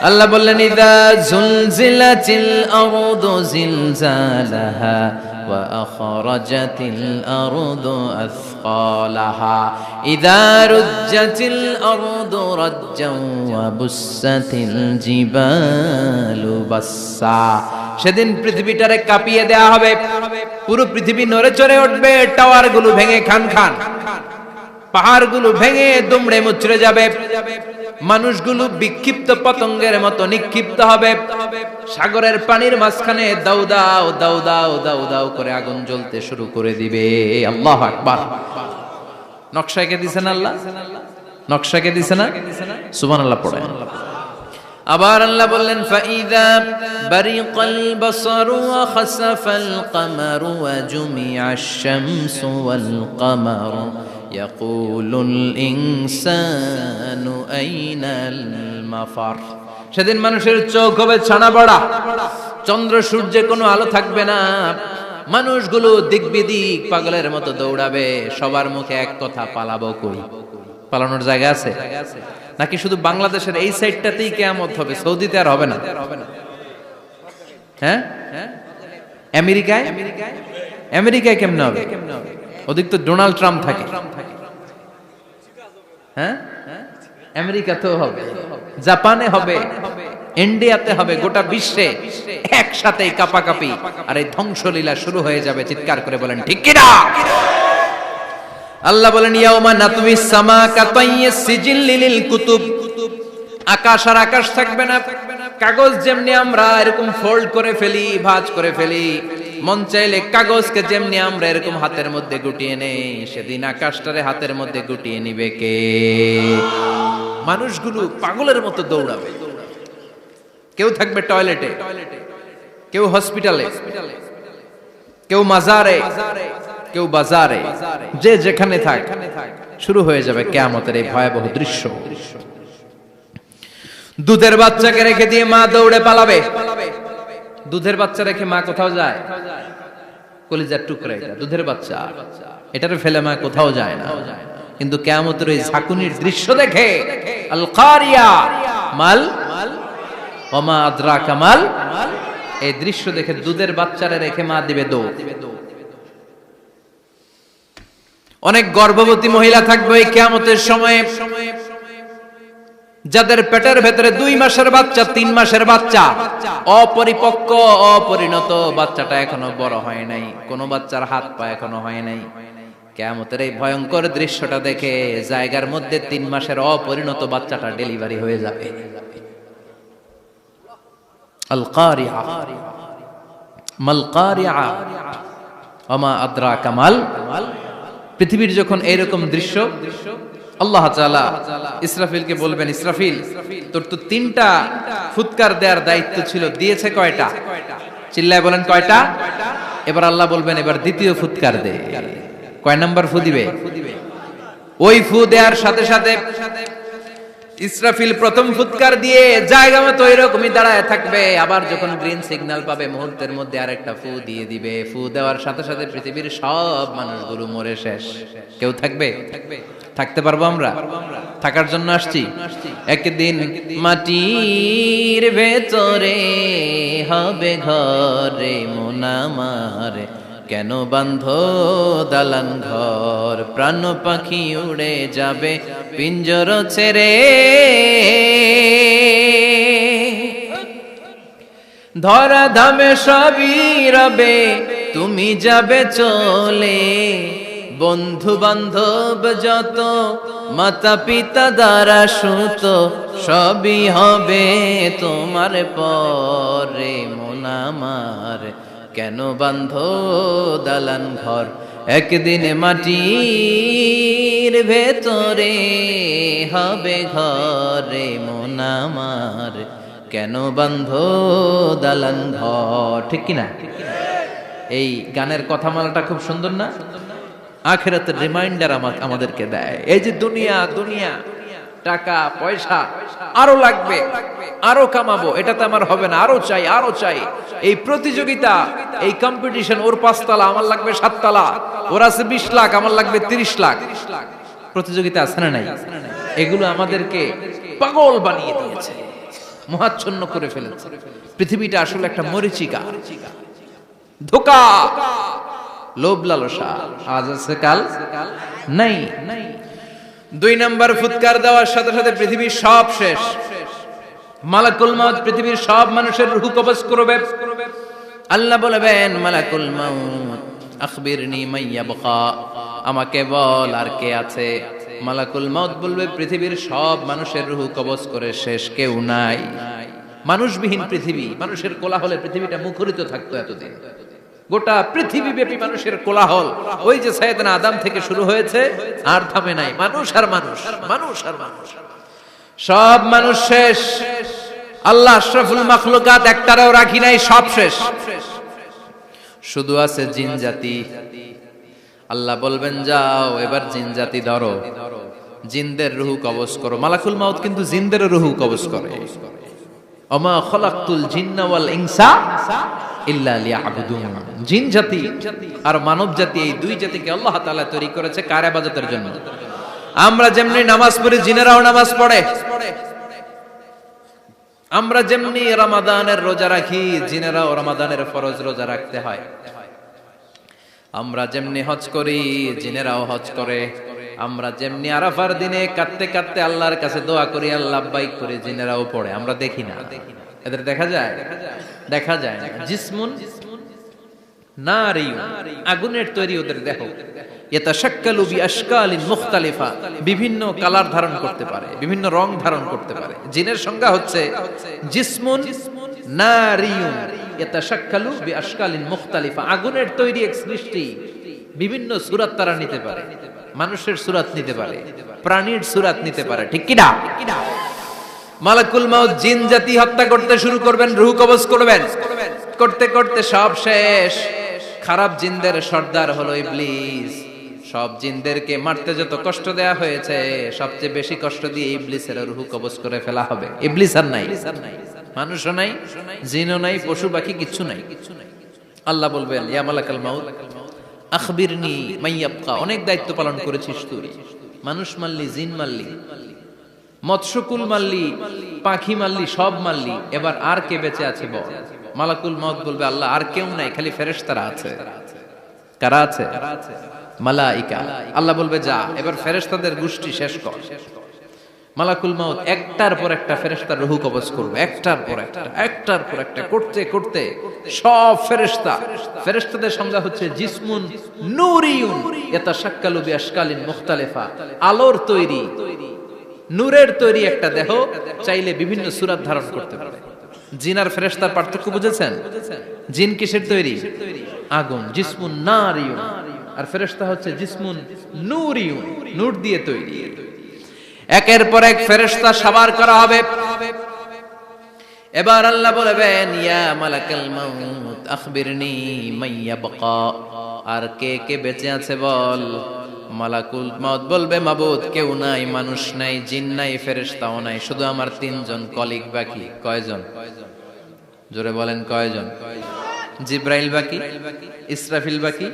S1: আল্লাহ বললেন, ইযা জুলজিলাতিল আরদু জিলজালাহা وأخرجت الأرض أثقالها إذا رجت الأرض رجا وبست الجبال بسا সেদিন পৃথিবীটারে কাঁপিয়ে দেয়া হবে, পুরো পৃথিবী নড়ে চড়ে উঠবে, টাওয়ারগুলো ভেঙে খান খান, পাহাড়গুলো ভেঙে দুমড়ে মুচড়ে যাবে, মানুষগুলো বিক্ষিপ্ত পতঙ্গের মতো নিক্ষিপ্ত হবে, সাগরের পানির মাঝখানে দাউ দাউ দাউ দাউ দাউ দাউ করে আগুন জ্বলতে শুরু করে দিবে। আল্লাহু আকবার। নকশাকে দিছেন আল্লাহ, নকশাকে দিছেন না, সুবহানাল্লাহ পড়েন। আবার আল্লাহ বললেন ফাইদা বারিকাল বাসারু ওয়া খাসাফাল কামারু ওয়া জুমিআশ শামসু ওয়াল কামারু ইয়াকুলুল ইনসানু আইনাল মাফার। সেদিন মানুষের চোখ হবে ছানা বড়া, চন্দ্র সূর্যে কোনো আলো থাকবে না, মানুষগুলো দিক বিদিক পাগলের মতো দৌড়াবে, সবার মুখে এক কথা, পালাবো কই? পালানোর জায়গা আছে নাকি শুধু বাংলাদেশের এই সাইডটাতেই কিয়ামত হবে, সৌদিতে আর হবে না? হ্যাঁ, আমেরিকায়, আমেরিকায় কেমনে হবে? ওদিক তো ডোনাল্ড ট্রাম্প থাকে। হ্যাঁ, আমেরিকাতেও হবে, জাপানে হবে, ইন্ডিয়াতে হবে, গোটা বিশ্বে একসাথে কাপাকাপি আর এই ধ্বংসলীলা শুরু হয়ে যাবে। চিৎকার করে বলেন ঠিক কিনা? আল্লাহ বলেন ইয়াউমা নাতমিস সামা কাতাইয়িস সিজিল লিল কুতুব। আকাশ আর আকাশ থাকবে না, কাগজ যেমনি আমরা এরকম ফোল্ড করে ফেলি, ভাঁজ করে ফেলি, মন চাইলে কাগজকে যেমনি আমরা এরকম হাতের মধ্যে গুটিয়ে নেই, সেদিন আকাশটারে হাতের মধ্যে গুটিয়ে নিবে কে? মানুষগুলো পাগলের মতো দৌড়াবে, কেউ থাকবে টয়লেটে, কেউ হসপিটালে, কেউ মাজারে, কেউ বাজারে, যে যেখানে থাক, শুরু হয়ে যাবে কিয়ামতের এই ভয়াবহ দৃশ্য। দুধের বাচ্চাকে রেখে দিয়ে মা দৌড়ে পালাবে। দুধের বাচ্চা রেখে মা কোথাও যায়? কলিজার টুকরা এটা, দুধের বাচ্চা, এটারে ফেলে মা কোথাও যায় না। কিন্তু কিয়ামতের এই ঝাঁকুনির দৃশ্য দেখে আল কারিয়া মাল ওয়া মা আদরাকা মাল, এই দৃশ্য দেখে দুধের বাচ্চারে রেখে মা দিবে দৌড়। অনেক গর্ভবতী মহিলা থাকবে এই কিয়ামতের সময়ে, যাদের পেটের ভেতরে 2 মাসের বাচ্চা, 3 মাসের বাচ্চা, অপরিপক্ক অপরিণত, বাচ্চাটা এখনো বড় হয় নাই, কোন বাচ্চার হাত পা এখনো হয় নাই। কিয়ামতের এই ভয়ঙ্কর দৃশ্যটা দেখে জায়গার মধ্যে 3 মাসের অপরিণত বাচ্চাটা ডেলিভারি হয়ে যাবে। আল কারিআ মাল কারিআ ওয়া মা আদরাকা মাল। পৃথিবীর যখন এরকম দৃশ্য, আল্লাহ তাআলা ইসরাফিলকে বলবেন, ইসরাফিল তোর তো 3টা ফুৎকার দেওয়ার দায়িত্ব ছিল, দিয়েছে কয়টা? চিল্লায় বলেন কয়টা? এবার আল্লাহ বলবেন এবার দ্বিতীয় ফুৎকার দে। কয় নাম্বার ফু দিবে? ওই ফু দেওয়ার সাথে সাথে ইসরাফিল প্রথম ফুৎকার দিয়ে জায়গা মতো এরকমই দাঁড়ায় থাকবে, আবার যখন গ্রিন সিগন্যাল পাবে মুহূর্তের মধ্যে আরেকটা ফু দিয়ে দিবে। ফু দেওয়ার সাথে সাথে পৃথিবীর সব মানুষগুলো মরে শেষ। কেউ থাকবে? থাকতে পারবো আমরা? থাকার জন্য আসছি। একদিন মাটির ভেতরে হবে ঘরে মন আমার, কেন বাঁধো দালান ঘর, প্রাণ পাখি উড়ে যাবে পিঞ্জর ছেড়ে, ধরা ধামে সবই রবে তুমি যাবে চলে, বন্ধু বান্ধব যত মাতা পিতা দ্বারা সুত সবই হবে তোমার পরে মন আমার, কেন বাঁধো দালান ঘর, একদিন মাটির ভেতরে হবে ঘরে মন আমার, কেন বাঁধো দালান ঘর। ঠিক কিনা? এই গানের কথামালাটা খুব সুন্দর না? আখিরাতের রিমাইন্ডার আমাদেরকে দেয়। এই যে দুনিয়া, দুনিয়া টাকা পয়সা আরো লাগবে, আরো কামাবো, এটাতে আমার হবে না, আরো চাই, আরো চাই। এই প্রতিযোগিতা, এই কম্পিটিশন, ওর 5 তলা আমার লাগবে 7 তলা, ওর আছে 20 লাখ আমার লাগবে 30 লাখ। প্রতিযোগিতা আছে না নাই? এগুলো আমাদেরকে পাগল বানিয়ে দিয়েছে, মোহাচ্ছন্ন করে ফেলেছে। পৃথিবীটা আসলে একটা মরীচিকা, ধোঁকা। লোভ লালসা আজ আছে কাল নাই। 2 নাম্বার ফুৎকার দেওয়ার সাথে সাথে পৃথিবীর সব শেষ। মালাকুল মাউত পৃথিবীর সব মানুষের রূহ কবজ করবে। আল্লাহ বলবেন মালাকুল মাউত আখবিরনি মাইয়াবকা, আমাকে বল আর কে আছে। মালাকুল মাউত বলবে পৃথিবীর সব মানুষের রূহ কবজ করে শেষ, কেউ নাই। মানুষবিহীন পৃথিবী, মানুষের কোলাহলে পৃথিবীটা মুখরিত থাকতো এতদিন। গোটা পৃথিবী ব্যাপী মানুষের কোলাহল, ওই যে সাইয়েদনা আদম থেকে শুরু হয়েছে আর থামে নাই। মানুষ আর মানুষ, মানুষ আর মানুষ, সব মানুষ শেষ। আল্লাহ আশরাফুল মাখলুকাত একটারও রাখি নাই, সব শেষ। শুধু আছে জিন জাতি। আল্লাহ বলবেন যাও এবার জিন জাতি ধরো, জিনদের রূহ কবজ করো। মালাকুল মাউত কিন্তু জিনদের রূহ কবজ করে। ওমা খলাকতুল জিন্না ওয়াল ইনসা ইল্লা লিয়াবুদুন। জিন জাতি আর মানব জাতি, এই দুই জাতিকে আল্লাহ তাআলা তৈরি করেছে কার ইবাদতের জন্য। আমরা যেমনি নামাজ পড়ি, জিনেরাও নামাজ পড়ে। আমরা যেমনি রমাদানের রোজা রাখি, জিনেরাও রমাদানের ফরজ রোজা রাখতে হয়। আমরা যেমনি হজ করি, জিনেরাও হজ করে। আমরা যেমনি আরাফার দিনে কাঁদতে কাঁদতে আল্লাহর কাছে দোয়া করি, আল্লাহ লাব্বাইক করে, জিনেরাও পড়ে। আমরা দেখি না, এদের দেখা যায়? দেখা যায় না। জিসমুন নারিয়ুন, আগুনের তৈরি ওদের দেহ। ইয়াতাশাক্কালু বিআশকালিন মুখতালিফা, বিভিন্ন কালার ধারণ করতে পারে, বিভিন্ন রং ধারণ করতে পারে। জিনের সংজ্ঞা হচ্ছে জিসমুন নারিয়ুন ইয়াতাশাক্কালু বিআশকালিন মুখতালিফা, আগুনের তৈরি এক সৃষ্টি। বিভিন্ন সূরত তারা নিতে পারে, মানুষের সূরত নিতে পারে, প্রাণীর সূরত নিতে পারে, ঠিক কি না? মালাকুল মাউত জিন জাতি হত্যা করতে শুরু করবেন, রূহ কবজ করবেন। করতে করতে সব শেষ। খারাপ জিনদের সর্দার হলো ইবলিস। সব জিনদেরকে মারতে যত কষ্ট দেয়া হয়েছে, সবচেয়ে বেশি কষ্ট দিয়ে ইবলিসের রূহ কবজ করে ফেলা হবে। ইবলিস আর নাই, মানুষও নাই, জিনও নাই, পশু পাখি কিচ্ছু নাই। আল্লাহ বলবেন ইয়া মালাকাল মাউত আখবিরনি মাইয়াবকা, অনেক দায়িত্ব পালন করেছিস তুই। মানুষ মারলি, জিন মারলি, মৎস্যকুল মারলি, পাখি মারলি, সব মারলি, এবার আর কে বেঁচে আছে বল। মালাকুল মাউত বলবে আল্লাহ আর কেউ নাই, খালি ফেরেশতারা আছে। কারা আছে? মালাইকা। আল্লাহ বলবে যা এবার ফেরেশতাদের গোষ্ঠী শেষ কর। মালাকুল মাউত একটার পর একটা ফেরেশতার রূহ কবজ করবে, একটার পর একটা, একটার পর একটা করতে করতে সব ফেরেশতা। ফেরেশতাদের সংজ্ঞা হচ্ছে জিসমুন নূরিয়ুন ইয়াতাশাক্কালু বিআশকালিন মুখতালিফা, আলোর তৈরি, নূরের তৈরি একটা দেহ, চাইলে বিভিন্ন সূরত ধারণ করতে পারে। জিন আর ফেরেশতার পার্থক্য বুঝেছেন? জিন কিসের তৈরি? আগুন, জিসমুন নারিয়ুন। আর ফেরেশতা হচ্ছে জিসমুন নূরিয়ুন, নূর দিয়ে তৈরি। একের পর এক ফেরেশতা সবার করা হবে। এবার আল্লাহ বলবেন ইয়া মালাকাল মাউত আখবিরনি মাইয়াবকা, আর কে কে বেঁচে আছে বল। মালাকুল মাউত বলবে মাবুদ কেউ নাই, মানুষ নাই, জিন নাই, ফেরেশতাও নাই, শুধু আমার 3 জন কলিগ বাকি। কয়জন? জোরে বলেন কয়জন? জিব্রাইল বাকি, ইসরাফিল বাকি,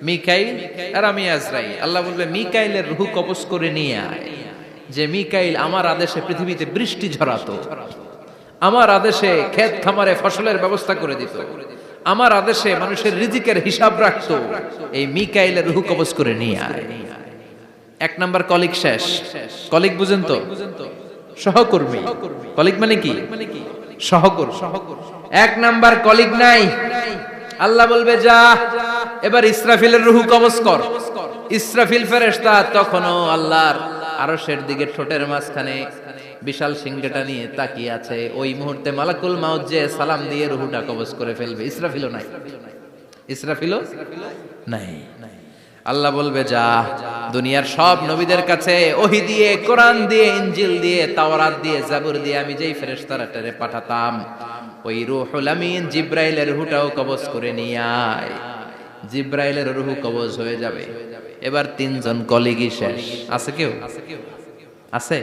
S1: মিকাইল আর আমি আজরাইল। আল্লাহ বলবে মিকাইলের রূহ কবজ করে নিয়ে আয়। যে মিকাইল আমার আদেশে পৃথিবীতে বৃষ্টি ঝরাতো, আমার আদেশে ক্ষেত খামারে ফসলের ব্যবস্থা করে দিত, আমার আদেশে মানুষের রিজিকের হিসাব রাখতো, এই মিকাইলের রূহ কবজ করে নিয়ে আয়। 1 নাম্বার কলিগ শেষ। কলিগ বুঝেন তো? সহকর্মী। কলিগ মানে কি? সহকর্মী। 1 নাম্বার কলিগ নাই। আল্লাহ বলবে যা এবার ইসরাফিলের রূহ কবজ কর। ইসরাফিল ফেরেশতা তখনও আল্লাহর আরশের দিকে ঠোঁটের মাঝখানে বিশাল সিংহটা নিয়ে তাকিয়ে আছে। ওই মুহূর্তে মালাকুল মাউত যে সালাম দিয়ে রূহটা কবজ করে ফেলবে। ইসরাফিলও নাই, ইসরাফিলও নাই। আল্লাহ বলবে যা দুনিয়ার সব নবীদের কাছে ওহী দিয়ে, কোরআন দিয়ে, ইনজিল দিয়ে, তাওরাত দিয়ে, জাবুর দিয়ে আমি যেই ফেরেশতাটারে পাঠাতাম, ওই রূহুল আমিন জিব্রাইলের রূহটাও কবজ করে নিয়ে আয়। জিব্রাইলের রূহ কবজ হয়ে যাবে। এবার 3 জন কলিগই শেষ। আছে কেউ? আছে?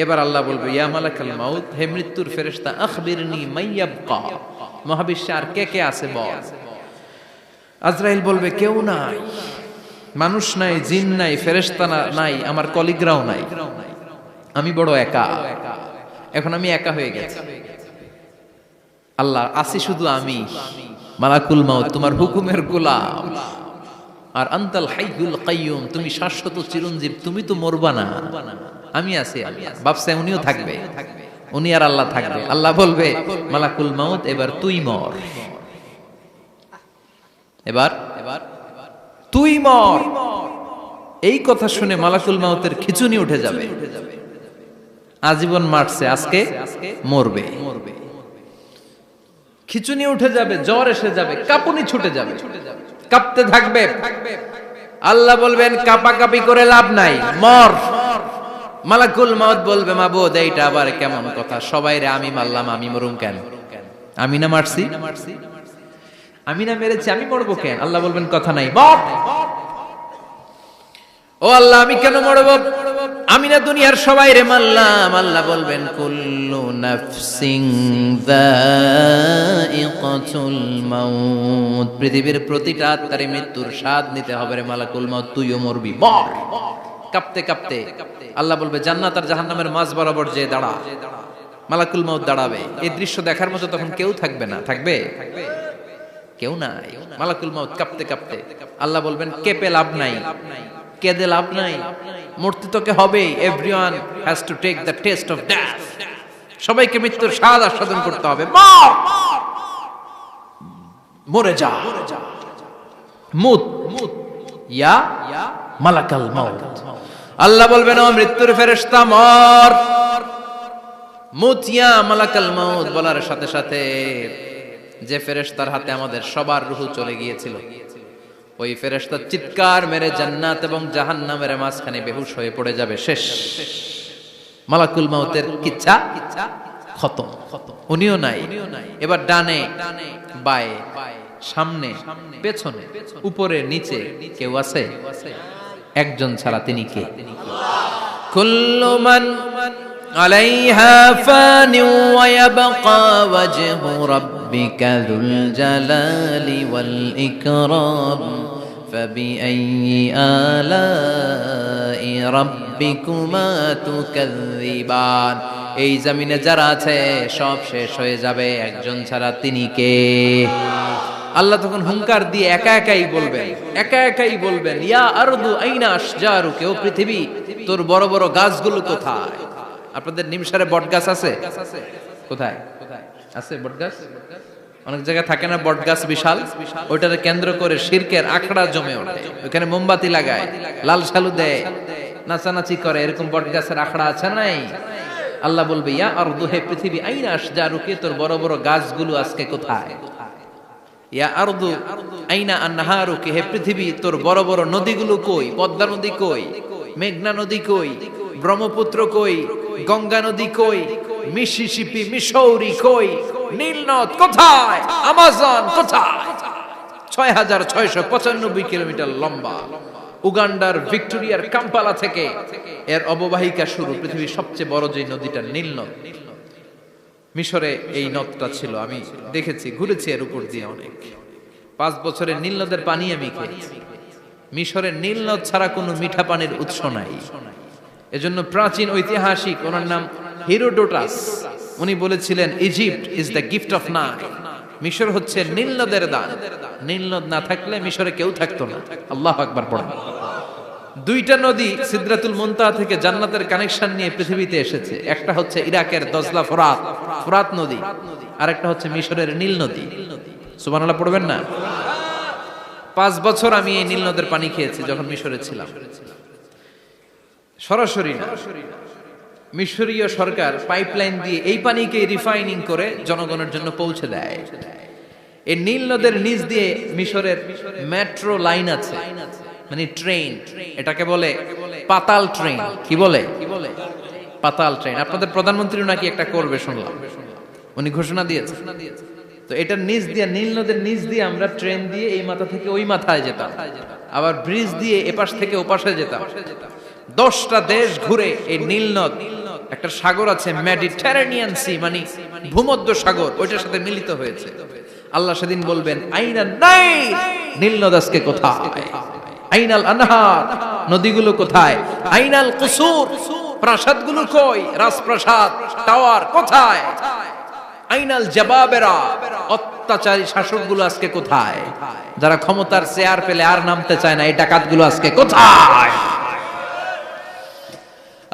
S1: এবার আল্লাহ বলবে ইয়া মালাকাল মাউত, হে মৃত্যুর ফেরেশতা আখবিরনি মাইয়াবকা, মহাবিশ্বে আর কে কে আছে বল। আজরাইল বলবে কেউ নাই, মানুষ নাই, জিন নাই, ফেরেশতা নাই, আমার কলিগরাও নাই, আমি বড় একা। এখন আমি একা হয়ে গেছি। আল্লাহ আসি শুধু আমি। মালাকুল মাউত তোমার হুকুমের গোলাম, আর আনতাল হাইয়ুল কাইয়ুম তুমি শাশ্বত চিরঞ্জীব, তুমি তো মরবা না, আমি আছি। ভাবছে উনিও থাকবে, উনি আর আল্লাহ থাকবে। আল্লাহ বলবে মালাকুল মাউত এবার তুই মর, এবার তুই মর। এই কথা শুনে মালাকুল মাউতের খিচুনি উঠে যাবে। আজীবন মারছে, আজকে মরবে। খিচুনি উঠে যাবে, জ্বর এসে যাবে, কাঁপুনি ছুটে যাবে, কাঁপতে থাকবে। আল্লাহ বলবেন কাঁপাকাঁপি করে লাভ নাই, মর। মালাকুল মাউত বলবে মাবুদ এইটা আবার কেমন কথা, সবাই রে আমি মারলাম, আমি মরুম কেন? আমি না মারছি, আমি না মেরেছি, আমি মরবো কেন? আল্লাহ বলবেন কথা নাই, মর। ও আল্লাহ আমি কেন মরব? আমি না দুনিয়ার সবাই রে মারলাম। আল্লাহ বলবেন কুল্লু নাফসিন যায়িকাতুল মাউত, পৃথিবীর প্রতিটা আত্মারে মৃত্যুর স্বাদ নিতে হবে রে মালাকুল মাউত, তুইও মরবি, মর। কাঁপতে কাঁপতে আল্লাহ বলবে জান্নাত আর জাহান্নামের মাঝ বরাবর যে দাঁড়া। মালাকুল মাউত দাঁড়াবে, এই দৃশ্য দেখার মতো তখন কেউ থাকবে না, থাকবে কেউ নাই। মালাকুল মাউত কাঁপতে কাঁপতে আল্লাহ বলবেন কেঁপে লাভ নাই, কেঁদে লাভ নাই, মরতে তোকে হবেই। Everyone has to take the test of death, সবাইকে মৃত্যুর স্বাদ আস্বাদন করতে হবে। মর, মরে যা, মুত ইয়া মালাকাল মাউত। আল্লাহ বলবেন ও মৃত্যুর ফেরেশতা মর, মুত ইয়া মালাকাল মাউত। বলার সাথে সাথে যে ফেরেশতার হাতে আমাদের সবার রূহ চলে গিয়েছিল, ওই ফেরেশতা চিৎকার মেরে জান্নাত এবং জাহান্নামের মাঝখানে বেহুশ হয়ে পড়ে যাবে, শেষ। মালাকুল মাউতের কিচ্ছা খতম, উনিও নাই। এবার ডানে বায়ে সামনে পেছনে উপরে নিচে কেউ আছে? একজন ছাড়া, তিনি কে? কুল্লু মান আলাইহা ফানি ওয়া ইয়াবকা ওয়াজহু রাব্বিকা যুল জালালি ওয়াল ইকরাম ফাবিআইয়ি আলাই রাব্বিকুমা তুকাযযিবান। এই জমিনে যারা আছে সব শেষ হয়ে যাবে, একজন ছাড়া, তিনি কে? আল্লাহ তখন হুঙ্কার দিয়ে একা একাই বলবেন, একা একাই বলবেন ইয়া আরদু আইনা আশজারুকা, ও পৃথিবী তোর বড় বড় গাছগুলো কোথায়? আপনাদের নিমসারে বট গাছ আছে? কোথায় আছে বট গাছ? অনেক জায়গায় থাকে না বট গাছ বিশাল, ওইটাকে কেন্দ্র করে শিরকের আখড়া জমে ওঠে, ওখানে মোমবাতি লাগায়, লাল সালু দেয়, নাচানাচি করে, এরকম বট গাছের আখড়া আছে নাই? আল্লাহ বলবে ইয়া আরদু, হে পৃথিবী, আইনা আশজারুকা, তোর বড় বড় গাছগুলো আজকে কোথায়? ইয়া আরদু আইনা আনহারুকা, হে পৃথিবী তোর বড় বড় নদীগুলো কই? পদ্মা নদী কই? মেঘনা নদী কই? ব্রহ্মপুত্র কই? গঙ্গা নদী কই? মিসিসিপি, মিসৌরি কই? নীল নদ কোথায়? আমাজন কোথায়? ৬৬৯৫ কিলোমিটার লম্বা, উগান্ডার ভিক্টোরিয়ার কাম্পালা থেকে এর অববাহিকা শুরু। পৃথিবীর সবচেয়ে বড় যে নদীটা নীল নদ, মিশরে এই নদটা ছিল, আমি দেখেছি, ঘুরেছি এর উপর দিয়ে অনেক। 5 বছরের নীল নদের পানি আমি খেয়েছি। মিশরের নীল নদ ছাড়া কোনো মিঠা পানির উৎস নাই। এজন্য প্রাচীন ঐতিহাসিক, ওনার নাম হিরোডোটাস, উনি বলেছিলেন Egypt is the gift of Nile, মিশর হচ্ছে নীল নদের দান। নীল নদ না থাকলে মিশরে কেউ থাকতো না। আল্লাহু আকবার পড়েন। 2টা নদী সিদরাতুল মুনতাহা থেকে জান্নাতের কানেকশন নিয়ে পৃথিবীতে এসেছে। একটা হচ্ছে ইরাকের দজলা ফোরাত নদী, আর একটা হচ্ছে মিশরের নীল নদী। সুবহানাল্লাহ পড়বেন না? 5 বছর আমি এই নীল নদের পানি খেয়েছি যখন মিশরে ছিলাম। সরাসরি না, মিশরীয় সরকার পাইপলাইন দিয়ে এই পানিকে রিফাইনিং করে জনগণের জন্য পৌঁছে দেয়। এই নীল নদের নিচ দিয়ে মিশরের মেট্রো লাইন আছে, মানে ট্রেন, এটাকে বলে পাতাল ট্রেন। কি বলে? পাতাল ট্রেন। আপনাদের প্রধানমন্ত্রীও নাকি একটা করবে শুনলাম, উনি ঘোষণা দিয়েছে। তো এটার নিচ দিয়ে, নীল নদের নিচ দিয়ে আমরা ট্রেন দিয়ে এই মাথা থেকে ওই মাথায় যেতাম, আবার ব্রিজ দিয়ে এপাশ থেকে ওপাশে যেতাম। 10টা দেশ ঘুরে এই নীল নদ, একটা সাগর আছে মেডিটেরেনিয়ান সি, মানে ভূমধ্য সাগর, ওইটার সাথে মিলিত হয়েছে। আল্লাহ সেদিন বলবেন আইনা নাইল, নীল নদ আজকে কোথায়? আইনাল আনহার, নদীগুলো কোথায়? আইনাল কুসুর, প্রাসাদগুলো কই? রাজপ্রাসাদ, টাওয়ার কোথায়? আইনাল জাবাবেরা, অত্যাচারী শাসকগুলো আজকে কোথায়? যারা ক্ষমতার চেয়ার পেলে আর নামতে চায় না, এই ডাকাতগুলো আজকে কোথায়?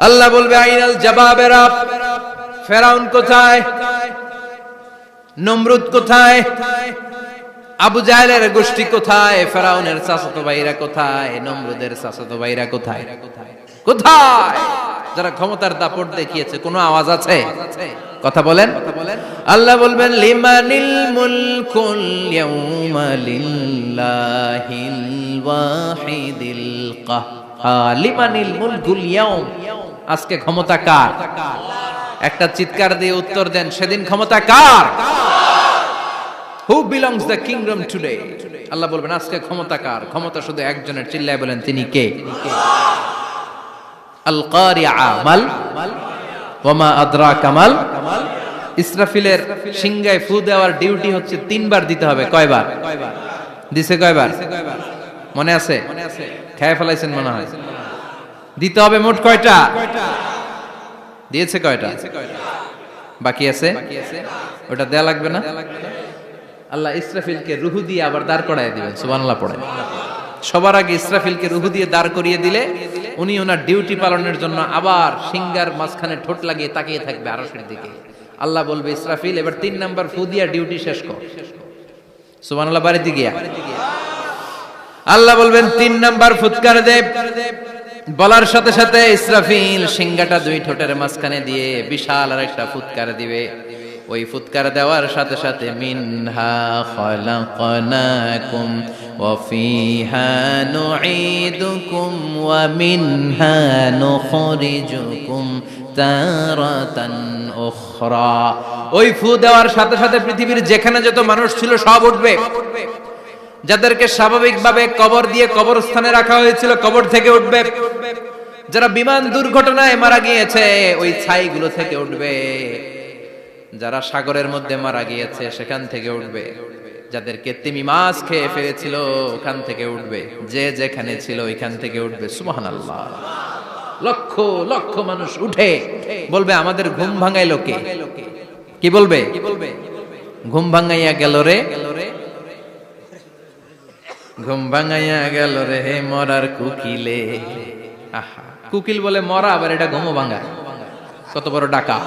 S1: আল্লাহ বলবে আইনাল জাবাবেরা, ফেরাউন কোথায়? নমরুদ কোথায়? আবু জাহেলের গোষ্ঠী কোথায়? ফেরাউনের চাচাতো ভাইরা কোথায়? নমরুদের চাচাতো ভাইরা কোথায়? কোথায়? যারা ক্ষমতার দাপট দেখিয়েছে, কোনো আওয়াজ আছে? কথা বলেন। আল্লাহ বলবেন লিমানিল মুলকুল ইয়াউমা লিল্লাহিল ওয়াহিদিল কাহ্হার। লিমানিল মুলকুল ইয়াউম, আজকে ক্ষমতা কার? একটা চিৎকার দিয়ে উত্তর দেন, সেদিন ক্ষমতা কার? Who belongs the kingdom today? আল্লাহ বলবেন আজকে ক্ষমতা কার? ক্ষমতা শুধু একজনের, চিল্লায় বলেন তিনি কে? আল কারিআ মাল ওয়া মা আদরাকা মাল। ইসরাফিলের সিংহায় ফু দেওয়ার ডিউটি হচ্ছে 3 বার দিতে হবে। কয়বার দিছে? কয়বার মনে আছে? খেয়ে ফেলাইছেন মনে হয়। দিতে হবে মোট কয়টা? দিয়েছে কয়টা? বাকি আছে? ওটা দেয়া লাগবে না? আল্লাহ ইসরাফিলকে রুহু দিয়ে আবার দাঁড় করায় দিবেন। সুবহানাল্লাহ পড়ে। সবার আগে ইসরাফিলকে রুহু দিয়ে দাঁড় করিয়ে দিলে উনি ওনার ডিউটি পালনের জন্য আবার সিংহার মাঝখানে ঠোঁট লাগিয়ে তাকিয়ে থাকবে আরশের দিকে। আল্লাহ বলবে ইসরাফিল এবার 3 নাম্বার ফু দিয়া ডিউটি শেষ কর। সুবহানাল্লাহ। বাড়িতে গিয়া আল্লাহ বলবেন 3 নাম্বার ফুৎকার দে। বলার সাথে সাথে ইসরাফিল সিংহাটা 2 ঠোঁটের মাঝখানে দিয়ে বিশাল আরেকটা ফুৎকার দিবে। ওই ফুৎকার দেওয়ার সাথে সাথে মিনহা খলাকনাকুম ওয়া ফিহা নুঈদুকুম ওয়া মিনহা নুখরিজুকুম তারাতান উখরা। ওই ফু দেওয়ার সাথে সাথে পৃথিবীর যেখানে যত মানুষ ছিল সব উঠবে। যাদেরকে স্বাভাবিকভাবে কবর দিয়ে কবরস্থানে রাখা হয়েছিল কবর থেকে উঠবে। যারা বিমান দুর্ঘটনায় মারা গিয়েছে ওই ছাইগুলো থেকে উঠবে। যারা সাগরের মধ্যে মারা গিয়েছে সেখান থেকে উঠবে। যাদেরকে তিমি মাছ খেয়ে ফেলেছিল ওখান থেকে উঠবে। যে যেখানে ছিল ওইখান থেকে উঠবে। সুবহানাল্লাহ। লক্ষ লক্ষ মানুষ উঠে বলবে আমাদের ঘুম ভাঙাইলো কে? কি বলবে? ঘুম ভাঙাইয়া গেল রে, ঘুম ভাঙাইয়া গেল রে মরার কুকিলে। আহা, কুকিল বলে মরা, আবার এটা ঘুমো ভাঙায়। কত বড় ডাকা!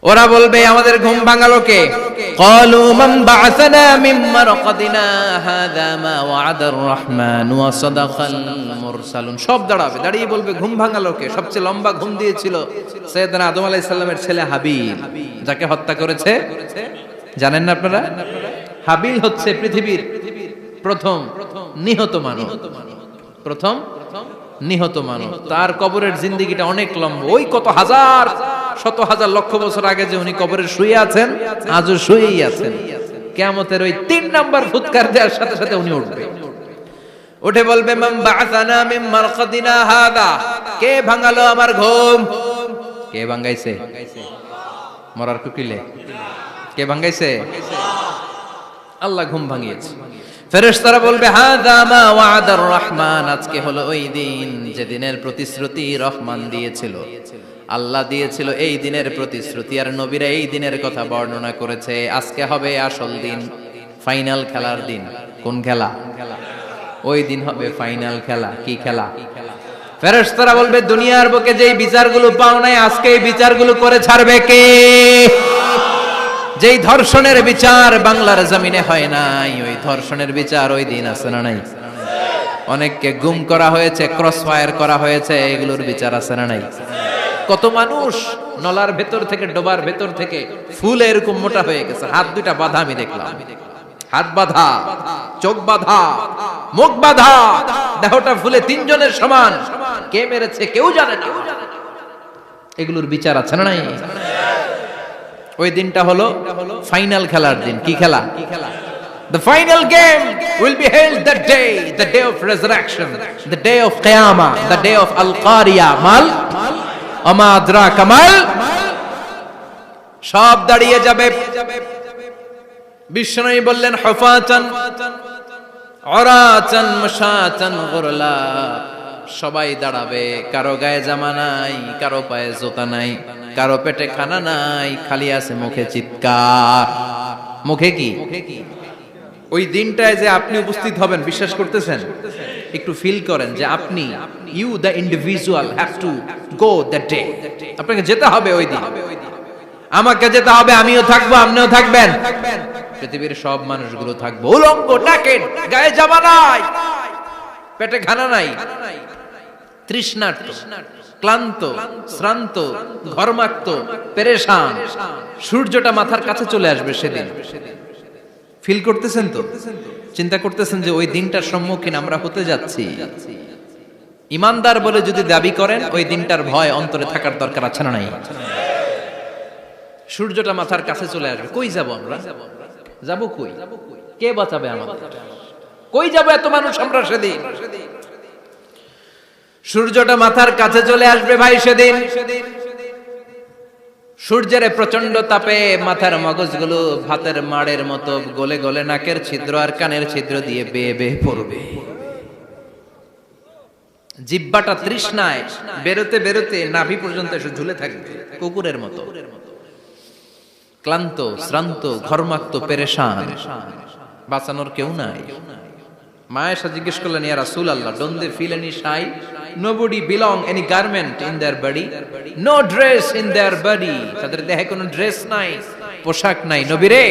S1: ওরা বলবে আমাদের ঘুম ভাঙালো কে? ক্বালু মান বা'আসানা মিন মারকাদিনা হাযা মা ওয়া'দার রহমান ওয়া সাদাকাল মুরসালুন। সব দাঁড়াবে, দাঁড়িয়ে বলবে ঘুম ভাঙালো কে? সবচেয়ে লম্বা ঘুম দিয়েছিল সাইয়েদনা আদম আলাইহিস সালামের ছেলে হাবিল, যাকে হত্যা করেছে। জানেন না আপনারা? হাবিল হচ্ছে পৃথিবীর প্রথম নিহত মানব। প্রথম নিহত মানব। তার কবরের জিন্দেগিটা অনেক লম্বা। ওই কত হাজার শত হাজার লক্ষ বছর আগে যে উনি কবরে শুয়ে আছেন, আজও শুয়েই আছেন। কিয়ামতের ওই 3 নাম্বার ফুৎকার দেওয়ার সাথে সাথে উনি উঠবে। উঠে বলবে মান বা'আসানা মিন মারকাদিনা হাযা। কে ভাঙালো আমার ঘুম? কে ভাঙাইছে? মরার কুকিলে কে ভাঙাইছে? আল্লাহ ঘুম ভাঙিয়েছে। ফেরেশতারা বলবে হাযা মা ওয়া'দার রহমান। আজকে হলো ওই দিন যে দিনের প্রতিশ্রুতি রহমান দিয়েছিল, আল্লাহ দিয়েছিল। এই দিনের প্রতিশ্রুতি আর নবীরা এই দিনের কথা বর্ণনা করেছে। আজকে হবে আসল দিন, ফাইনাল খেলার দিন। কোন খেলা? ওই দিন হবে ফাইনাল খেলা। কি খেলা? ফেরেশতারা বলবে দুনিয়ার বুকে যেই বিচারগুলো পাও নাই আজকে এই বিচারগুলো করে ছাড়বে কে? যেই ধর্ষণের বিচার বাংলার জমিনে হয় নাই, ওই ধর্ষণের বিচার ওই দিন আছে না নাই? অনেককে গুম করা হয়েছে, ক্রস ফায়ার করা হয়েছে, এগুলোর বিচার আছে না নাই? কত মানুষ নলার ভেতর থেকে, ডোবার ভেতর থেকে ফুলে এরকম মোটা হয়ে গেছে। হাত 2টা বাঁধা আমি দেখলাম। হাত বাঁধা, চোখ বাঁধা, মুখ বাঁধা, দেহটা ফুলে 3 জনের সমান। কে মেরেছে কেউ জানে না। এগুলোর বিচার আছে না নাই? ওই দিনটা হলো ফাইনাল খেলার দিন। কি খেলা? The final game will be held that day, the day of resurrection, the day of Qiyamah, the day of Al-Qari'ah. Mal আমা আদরাকা মাল। সব দাঁড়িয়ে যাবে। বিষ্ণু বললেন হুফাতান উরাতান মাশাতান গুরলা। সবাই দাঁড়াবে, কারো গায়ে জামা নাই, কারো পায়ে জুতা নাই, কারো পেটে খানা নাই, খালি আছে মুখে চিৎকার। মুখে কি? ওই দিনটায় যে আপনি উপস্থিত হবেন, বিশ্বাস করতেছেন? একটু ফিল করেন যে আপনি, you the individual have to go that day. আপনাকে যেতে হবে ওই দিন, আমাকে যেতে হবে, আমিও থাকবো, আপনিও থাকবেন, পৃথিবীর সব মানুষগুলো থাকবো উলঙ্গ, নাকেড, গায়ে জামা নাই, পেটে খানা নাই, তৃষ্ণার্ত, ক্লান্ত, শ্রান্ত, ঘর্মাক্ত, পেরেশান। সূর্যটা মাথার কাছে চলে আসবে সেদিন। ফিল করতেছেন তো? চিন্তা করতেছেন যে ওই দিনটার সম্মুখীন আমরা হতে যাচ্ছি। ইমানদার বলে যদি দাবি করেন, ওই দিনটার ভয় অন্তরে থাকার দরকার আছে না নাই? সূর্যটা মাথার কাছে চলে আসবে, কই যাব আমরা? যাব কই? কে বাঁচাবে আমাদের? কই যাব এত মানুষ আমরা সেদিন? সূর্যটা মাথার কাছে চলে আসবে ভাই সেদিন। সূর্যের প্রচন্ড তাপে মাথার মগজগুলো ভাতের মাড়ের মতো গলে গলে নাকের ছিদ্র আর কানের ছিদ্র দিয়ে বেয়ে বেয়ে পড়বে। জিহ্বাটা তৃষ্ণায় বেরোতে বেরোতে নাভি পর্যন্ত এসে ঝুলে থাকবে কুকুরের মতো। ক্লান্ত, শ্রান্ত, ঘর্মাক্ত, পেরেশান, বাঁচানোর কেউ নাই। মায়েশা জিজ্ঞেস করলেন, ইয়া রাসূলুল্লাহ, don't they feel any shy? Nobody belong any garment in their body, no dress in their body. তাদের দেহে কোনো ড্রেস নাই, পোশাক নাই। নবী রে,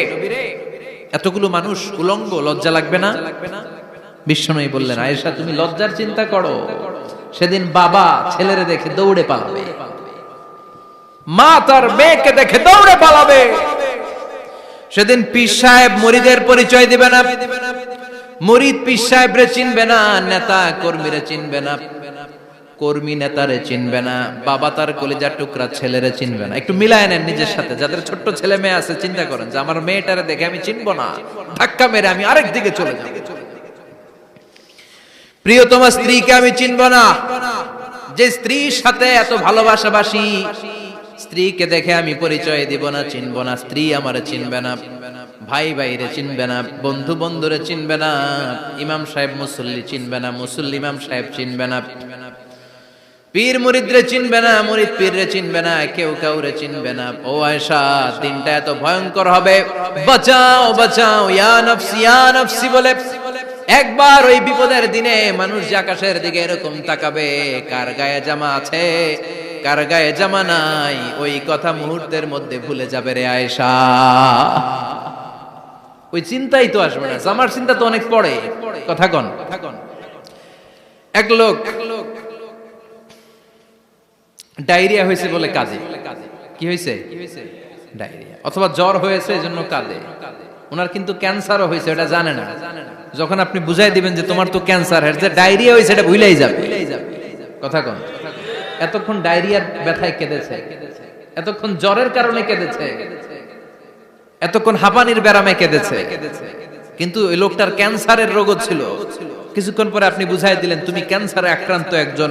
S1: এতগুলো মানুষ উলঙ্গ, লজ্জা লাগবে না? বিশ্বনবী বললেন, আয়েশা তুমি লজ্জার চিন্তা করো, সেদিন বাবা ছেলেরে দেখে দৌড়ে পালাবে, মা তার মেয়েকে দেখে দৌড়ে পালাবে। সেদিন পীর সাহেব মুরিদের পরিচয় দিবে না, মুরিদ পীর সাহেবরে চিনবে না, নেতা কর্মীরে চিনবে না, কর্মী নেতারে চিনবে না, বাবা তার কলিজার টুকরা ছেলেরে চিনবে না। একটু মিলায় নেন নিজের সাথে। যাদের ছোট্ট ছেলে মেয়ে আছে, চিন্তা করেন যে আমার মেয়েটারে দেখে আমি চিনবো না, ধাক্কা মেরে আমি আরেক দিকে চলে যাব। প্রিয়তমা স্ত্রীকে আমি চিনবো না, যে স্ত্রীর সাথে এত ভালোবাসাবাসি, স্ত্রীকে দেখে আমি পরিচয় দিব না, চিনবো না। স্ত্রী আমারে চিনবে না, ভাই ভাইরে চিনবে না, বন্ধু বন্ধুরে চিনবে না, ইমাম সাহেব মুসল্লি চিনবে না, মুসল্লি ইমাম সাহেব চিনবে না, পীর মুরিদরে চিনবে না, মুরিদ পীররে চিনবে না, কেউ কাউরে চিনবে না। ও আয়েশা, দিনটা এত ভয়ঙ্কর হবে, বাঁচাও বাঁচাও, ইয়া নফসি ইয়া নফসি বলে একবার ওই বিপদের দিনে মানুষ যে আকাশের দিকে এরকম তাকাবে, কার গায়ে জামা আছে, কার গায়ে জামা নাই, ওই কথা মুহূর্তের মধ্যে ভুলে যাবে রে আয়েশা। ওই চিন্তাই তো আসবে না, জামার চিন্তা তো অনেক পরে। কথা কন। এক লোক ডায়রিয়া হয়েছে বলে কাঁদে। কি হয়েছে? ডায়রিয়া, অথবা জ্বর হয়েছে এজন্য কাঁদে। ওনার কিন্তু ক্যান্সারও হয়েছে, এটা জানে না। যখন আপনি বুঝাই দিবেন যে তোমার তো ক্যান্সার, যে ডায়রিয়া হয়েছে এটা ভুলেই যাবে। কথা কন। এতক্ষণ ডায়রিয়ার ব্যথায় কেঁদেছে, এতক্ষণ জ্বরের কারণে কেঁদেছে, এতক্ষণ হাঁপানির ব্যারামে কেঁদেছে, কিন্তু ওই লোকটার ক্যান্সারের রোগও ছিল। কিছুক্ষণ পরে আপনি বুঝাই দিলেন তুমি ক্যান্সারে আক্রান্ত একজন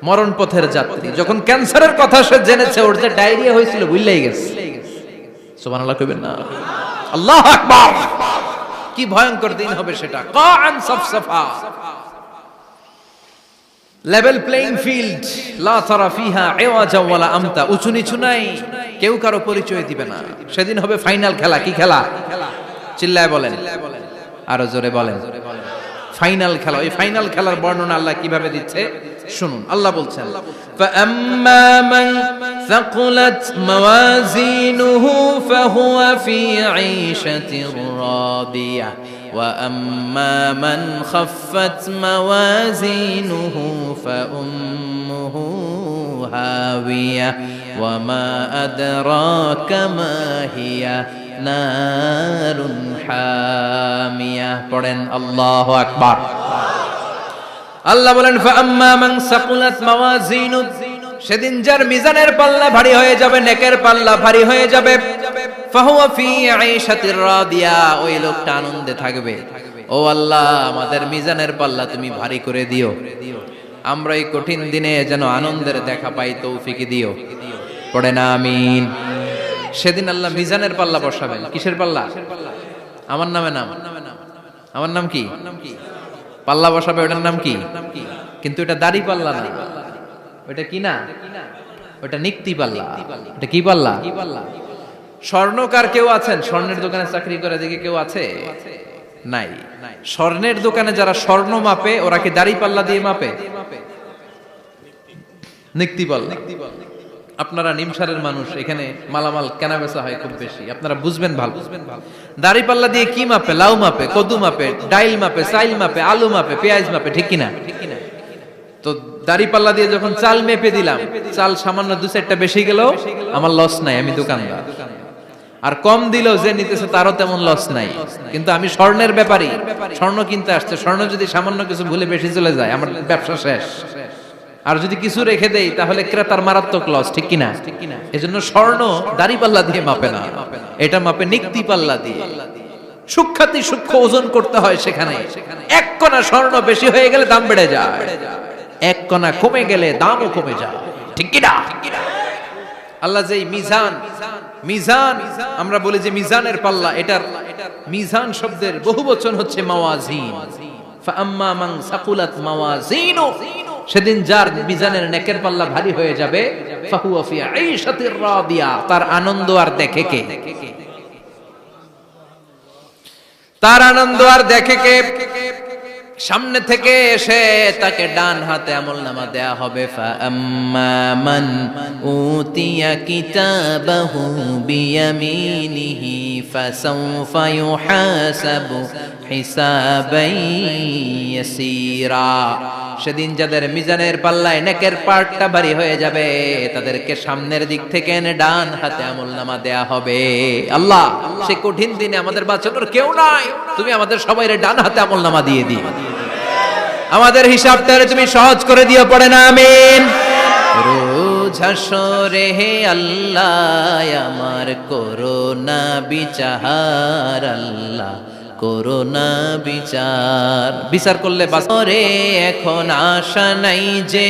S1: মরণ পথের যাত্রী। যখন ক্যান্সারের কথা সে জেনেছে, ওর যে ডায়রিয়া হয়েছিল ভুলেই গেছে। সুবহানাল্লাহ কইবেন না? আল্লাহু আকবার। কি ভয়ঙ্কর দিন হবে সেটা। কাআন সাফসাফা, লেভেল প্লেইং ফিল্ড, লা তারা ফিহা ইওয়াজা ওয়ালা আমতা। উঁচু নিচু নাই, কেউ কারো পরিচয় দিবে না। সেদিন হবে ফাইনাল খেলা। কি খেলা? চিল্লায় বলেন, আরো জোরে বলেন। ফাইনাল খেলা। ওই ফাইনাল খেলার বর্ণনা আল্লাহ কিভাবে দিচ্ছে শুনুন। আল্লাহ বলছেন, ফাআম্মা মান সাকুলাত মাওয়াজিনুহু ফাহুয়া ফি ঈশাতির রাদিয়াহ ওয়া আম্মা মান খাফফাত মাওয়াজিনুহু ফাউম্মুহু হাওিয়া ওয়া মা আদরাকা মা হিয়া নারুন হামিয়া। পড়েন আল্লাহু আকবার। আল্লাহ বলেন, ফাআম্মা মান সাকুলাত মাওয়াজিনু, সেদিন যার মিজানের পাল্লা ভারী হয়ে যাবে, নেকের পাল্লা ভারী হয়ে যাবে, ফাহুয়া ফি ঈশাতির রাদিয়া, ওই লোকটা আনন্দে থাকবে। ও আল্লাহ, আমাদের মিজানের পাল্লা তুমি ভারী করে দিও, আমরা এই কঠিন দিনে যেন আনন্দের দেখা পাই, তৌফিক দিও। পড়ে না আমিন। সেদিন আল্লাহ মিজানের পাল্লা বসাবেন। কিসের পাল্লা? আমার নামে নাম। আমার নাম কি? পাল্লা বসাবে, ওটার নাম কি? কিন্তু এটা দাড়ি পাল্লা না, ওটা কি না, ওটা নিক্তি পাল্লা। এটা কি পাল্লা? স্বর্ণকার কেউ আছেন? স্বর্ণের দোকানে চাকরি করে দেখে কেউ আছে? নাই। স্বর্ণের দোকানে যারা স্বর্ণ মাপে ওরা কি দাড়ি পাল্লা দিয়ে মাপে? নিক্তি পাল্লা। আপনারা নিমসারের মানুষ, এখানে মালামাল কেনা বেচা হয় খুব বেশি, আপনারা বুঝবেন ভালো। দাড়ি পাল্লা দিয়ে কি মাপে? লাউ মাপে, কদু মাপে, ডাইল মাপে, চাইল মাপে, আলু মাপে, পেঁয়াজ মাপে, ঠিক কিনা? তো দাড়ি পাল্লা দিয়ে যখন চাল মেপে দিলাম, চাল সামান্য 2-4টা বেশি গেল, আমার লস নাই, আমি দোকানদার। আর কম দিলেও যে নিতেছে তারও তেমন লস নাই, কিন্তু আমি স্বর্ণের ব্যাপারী, স্বর্ণ কিনতে আসছে, স্বর্ণ যদি সামান্য কিছু ভুলে বেশি চলে যায় আমার ব্যবসা শেষ। আর যদি কিছু রেখে দেই তাহলে ক্রেতার মারাত্মক লস, ঠিক কিনা? এজন্য স্বর্ণ দাড়ি পাল্লা দিয়ে মাপে না, এটা মাপে নিক্তি পাল্লা দিয়ে। সূক্ষ্মাতি সূক্ষ্ম ওজন করতে হয় সেখানে। এক কণা স্বর্ণ বেশি হয়ে গেলে দাম বেড়ে যায়, এক কণা কমে গেলে দামও কমে যায়, ঠিক কিনা? আল্লাহ যে মিজান, মিজান আমরা বলি যে মিজানের পাল্লা, এটার মিজান শব্দের বহুবচন হচ্ছে মাওয়াজিন। ফাআম্মা মান সাকুলাত মাওয়াজিনু, সেদিন যার মিজানের নেকের পাল্লা ভারী হয়ে যাবে, ফাহুয়া ফি আইশাতির রাদিয়া, তার আনন্দ আর দেখে কে? তার আনন্দ আর দেখে কে? সামনে থেকে এসে তাকে ডান হাতে আমলনামা দেয়া হবে। ফাআম্মা মান উতিয়া কিতাবাহু বিয়ামিনিহি ফাসাউফা ইউহাসাবু হিসাবান ইয়াসীরা, সেদিন যাদের মিজানের পাল্লায় নেকের পার্টটা ভারী হয়ে যাবে তাদেরকে সামনের দিক থেকে এনে ডান হাতে আমলনামা দেয়া হবে। আল্লাহ, সে কঠিন দিনে আমাদের বাঁচানোর কেউ নাই, তুমি আমাদের সবাইরে ডান হাতে আমলনামা দিয়ে দিও, আমাদের হিসাবটারে তুমি সহজ করে দিও, পড়ে না আমিন। রোজ হাসরে হে আল্লাহ আমার করোনা বিচার, আল্লাহ করোনা বিচার, বিচার করলে বাসরে এখন আশা নাই যে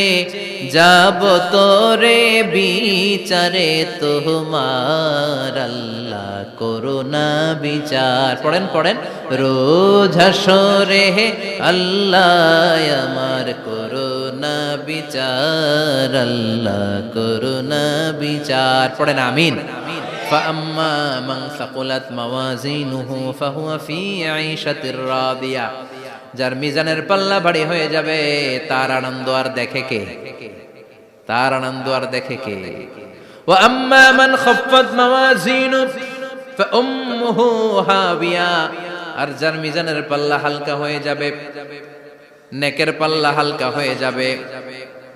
S1: যাব তোরে বিচারে তোমার, আল্লাহ করোনা বিচার। পড়েন পড়েন, রোজ হাসরে হে আল্লাহ আমার করোনা বিচার, আল্লাহ করোনা বিচার, পড়েন আমিন। فأما من ثقلت موازينه فهو في عيشة راضية, যার মিজানের পাল্লা ভারী হয়ে যাবে তার আনন্দ আর দেখে কে? তার আনন্দ আর দেখে কে? وأما من خفت موازينه فأمه هاوية, আর যার মিজানের পাল্লা হালকা হয়ে যাবে, নেকের পাল্লা হালকা হয়ে যাবে,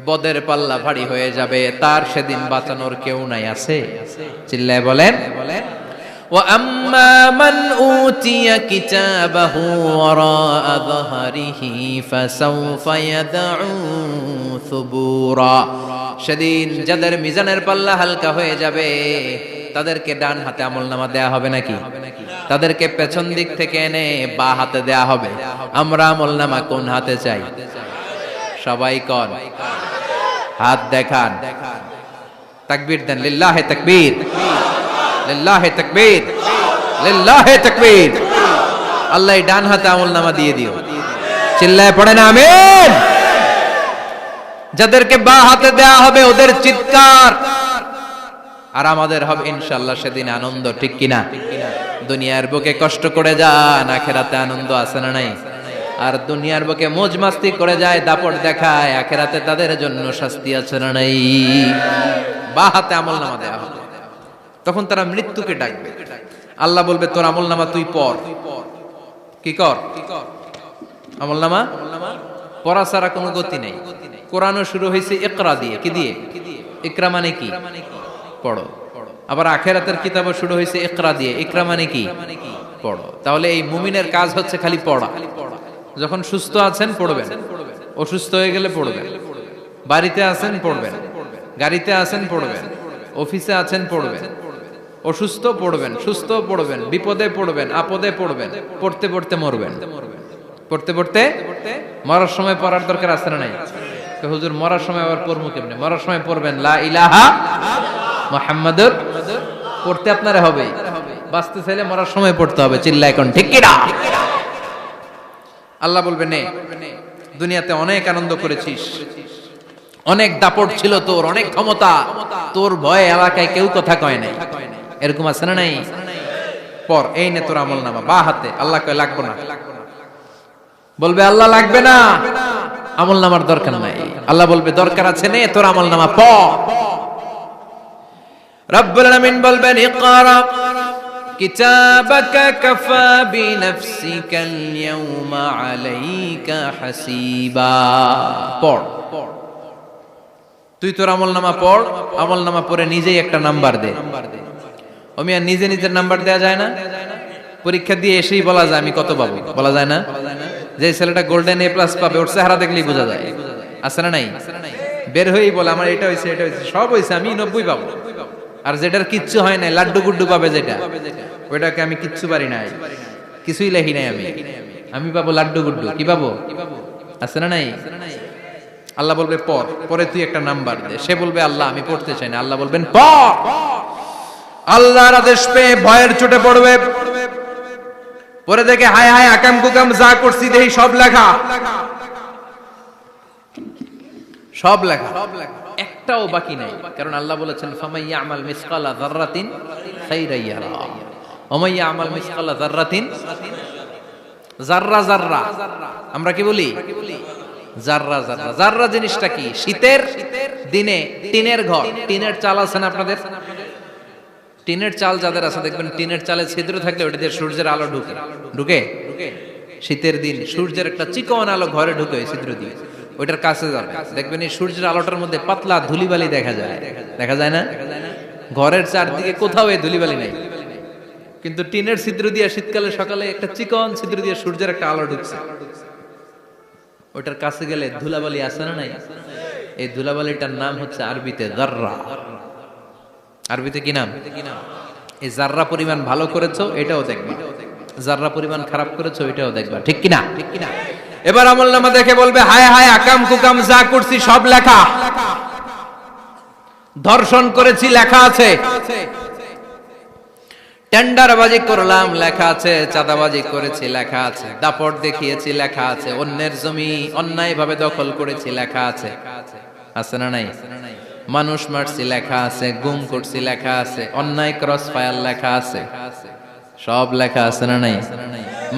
S1: বদের পাল্লা ভারী হয়ে যাবে, তার সেদিন বাঁচানোর কেউ নাই। আছে? চিল্লায় বলেন। ওয়াম্মা মান উতিয়া কিতাবাহু ওয়ারাআ যাহরিহি ফাসাউফা ইয়াদউ সুবুরা, সেদিন যাদের মিজানের পাল্লা হালকা হয়ে যাবে তাদেরকে ডান হাতে আমলনামা দেয়া হবে নাকি? তাদেরকে পেছন দিক থেকে এনে বা হাতে দেয়া হবে। আমরা আমলনামা কোন হাতে চাই? সবাই কোন হাত দেখান, তাকবীর দেন, লিল্লাহে তাকবীর, লিল্লাহে তাকবীর, লিল্লাহে তাকবীর। আল্লাহ ডান হাতে আমলনামা দিয়ে দিও, চিল্লায় পড়েন আমিন। যাদেরকে বা হাতে দেয়া হবে ওদের চিৎকার আর আমাদের হবে ইনশাআল্লাহ সেদিন আনন্দ, ঠিক কিনা? দুনিয়ার বুকে কষ্ট করে যান, আখিরাতে আনন্দ আছে না নাই? আর দুনিয়ার বুকে মौज মাস্তি করে যায়, দাপট দেখায়, আখিরাতে তাদের জন্য শাস্তি আছে না নাই? বা হাতে আমলনামা দেয়া হবে, তখন তারা মৃত্যুকে ডাকবে। আল্লাহ বলবে তোর আমলনামা তুই পড়। কি কর? আমলনামা পড়া ছাড়া কোনো গতি নাই। কোরআনও শুরু হয়েছে ইকরা দিয়ে। কি দিয়ে? ইকরা মানে কি? পড়ো। আবার আখিরাতের কিতাবও শুরু হয়েছে ইকরা দিয়ে। ইকরা মানে কি? পড়ো। তাহলে এই মুমিনের কাজ হচ্ছে খালি পড়া। যখন সুস্থ আছেন পড়বেন, অসুস্থ হয়ে গেলে পড়বেন, বাড়িতে আছেন পড়বেন, গাড়িতে আছেন পড়বেন, অফিসে আছেন পড়বেন, অসুস্থ পড়বেন, সুস্থ পড়বেন, বিপদে পড়বেন, আপদে পড়বেন, পড়তে পড়তে মরবেন, পড়তে পড়তে মরার সময় পড়ার দরকার আছে না নাই? হুজুর মরার সময় আবার পড়বো কেমনে? মরার সময় পড়বেন লা ইলাহা মুহাম্মাদুর, পড়তে আপনারে হবে। বাঁচতে চাইলে মরার সময় পড়তে হবে, চিল্লা এখন ঠিক কিনা? আল্লাহ বলবে নে দুনিয়াতে অনেক আনন্দ করেছিস, অনেক দাপট ছিল তোর, অনেক ক্ষমতা, তোর ভয়ে এলাকায় কেউ কথা কয় নাই, এরকম আছে না নাই? পর এই নে তোর আমল নামা, বা হাতে। আল্লাহ কয় লাগবে না। বলবে আল্লাহ লাগবে না, আমল নামার দরকার নাই। আল্লাহ বলবে দরকার আছে, নে তোর আমল নামা পড়। রব্বুল আলামিন বলবেন ইকরা কিতাবাকা কাফা বিনাফসিকাল ইয়াউমা আলাইকা হাসিবা। পড়, তুই তোর আমল নামা পড়। আমল নামা পড়ে নিজেই একটা নাম্বার দে। আমি আর নিজে নিজের নাম্বার দেয়া যায় না? পরীক্ষা দিয়ে এসেই বলা যায় আমি কত পাবো, বলা যায় না? যে ছেলেটা গোল্ডেন এ প্লাস পাবে ওর চেহারা দেখলেই বোঝা যায়, আছে না নাই? বের হয়েই বলে আমার এটা হয়েছে, এটা হয়েছে, সব হয়েছে, আমি 90 পাবো। আর যেটার কিচ্ছু হয় নাই, লাড্ডু গুড্ডু পাবে যেটা, ওইটাকে আমি কিচ্ছু পারি নাই, কিছুই লেখি নাই, আমি পাবো লাড্ডু গুড্ডু। কি পাবো? আছে না নাই? আল্লাহ বলবে পড়, পরে তুই একটা নাম্বার দে। সে বলবে আল্লাহ আমি পড়তে চাই না। আল্লাহ বলবেন পড়। আল্লাহর আদেশ পেয়ে ভয়ের চোটে পড়বে, পরে দেখে হায় হায় আকাম কুকাম যা করছি দেখি সব লেখা, সব লেখা, একটাও বাকি নাই। কারণ আল্লাহ বলেছেন ফামাই ইয়ামাল মিসকালা যাররাতিন খাইরান ইয়ারা ওয়া মান ইয়ামাল মিসকালা যাররাতিন, যাররা যাররা আমরা কি বলি? যাররা যাররা। যাররা জিনিসটা কি? শীতের দিনে টিনের ঘর, টিনের চাল আছে না আপনাদের? টিনের চাল যাদের আছে দেখবেন টিনের চালে ছিদ্র থাকলে ওটা দিয়ে সূর্যের আলো ঢুকে ঢুকে শীতের দিন সূর্যের একটা চিকন আলো ঘরে ঢুকে ওই ছিদ্র দিয়ে, ওইটার কাছে যাবে দেখবেন এই সূর্যের আলোটার মধ্যে পাতলা ধুলিবালি দেখা যায়, দেখা যায় না? ঘরের চারদিকে কোথাও এই ধুলিবালি নাই, কিন্তু টিনের ছিদ্র দিয়ে শীতকালে সকালে একটা চিকন ছিদ্র দিয়ে সূর্যের একটা আলো ঢুকছে, ওইটার কাছে গেলে ধুলাবালি আছে না নাই? এই ধুলাবালিটার নাম হচ্ছে আরবিতে যাররা। আরবিতে কি নাম? এই যাররা পরিমাণ ভালো করেছো এটাও দেখবা, যাররা পরিমাণ খারাপ করেছো এটাও দেখবা, ঠিক কিনা? ঠিক কিনা? এবার আমলনামা দেখে বলবে হায় হায় আকাম কুকাম যা করছি সব লেখা, ধর্ষণ করেছি লেখা আছে, টেন্ডারবাজি করলাম লেখা আছে, চাঁদাবাজি করেছি লেখা আছে, দাপট দেখিয়েছি লেখা আছে, অন্যের জমি অন্যায়ভাবে দখল করেছি লেখা আছে, আছে না নাই? মানুষ মারছি লেখা আছে, গুম করছি লেখা আছে, অন্যায় ক্রস ফায়ার লেখা আছে, সব লেখা আছে না নাই?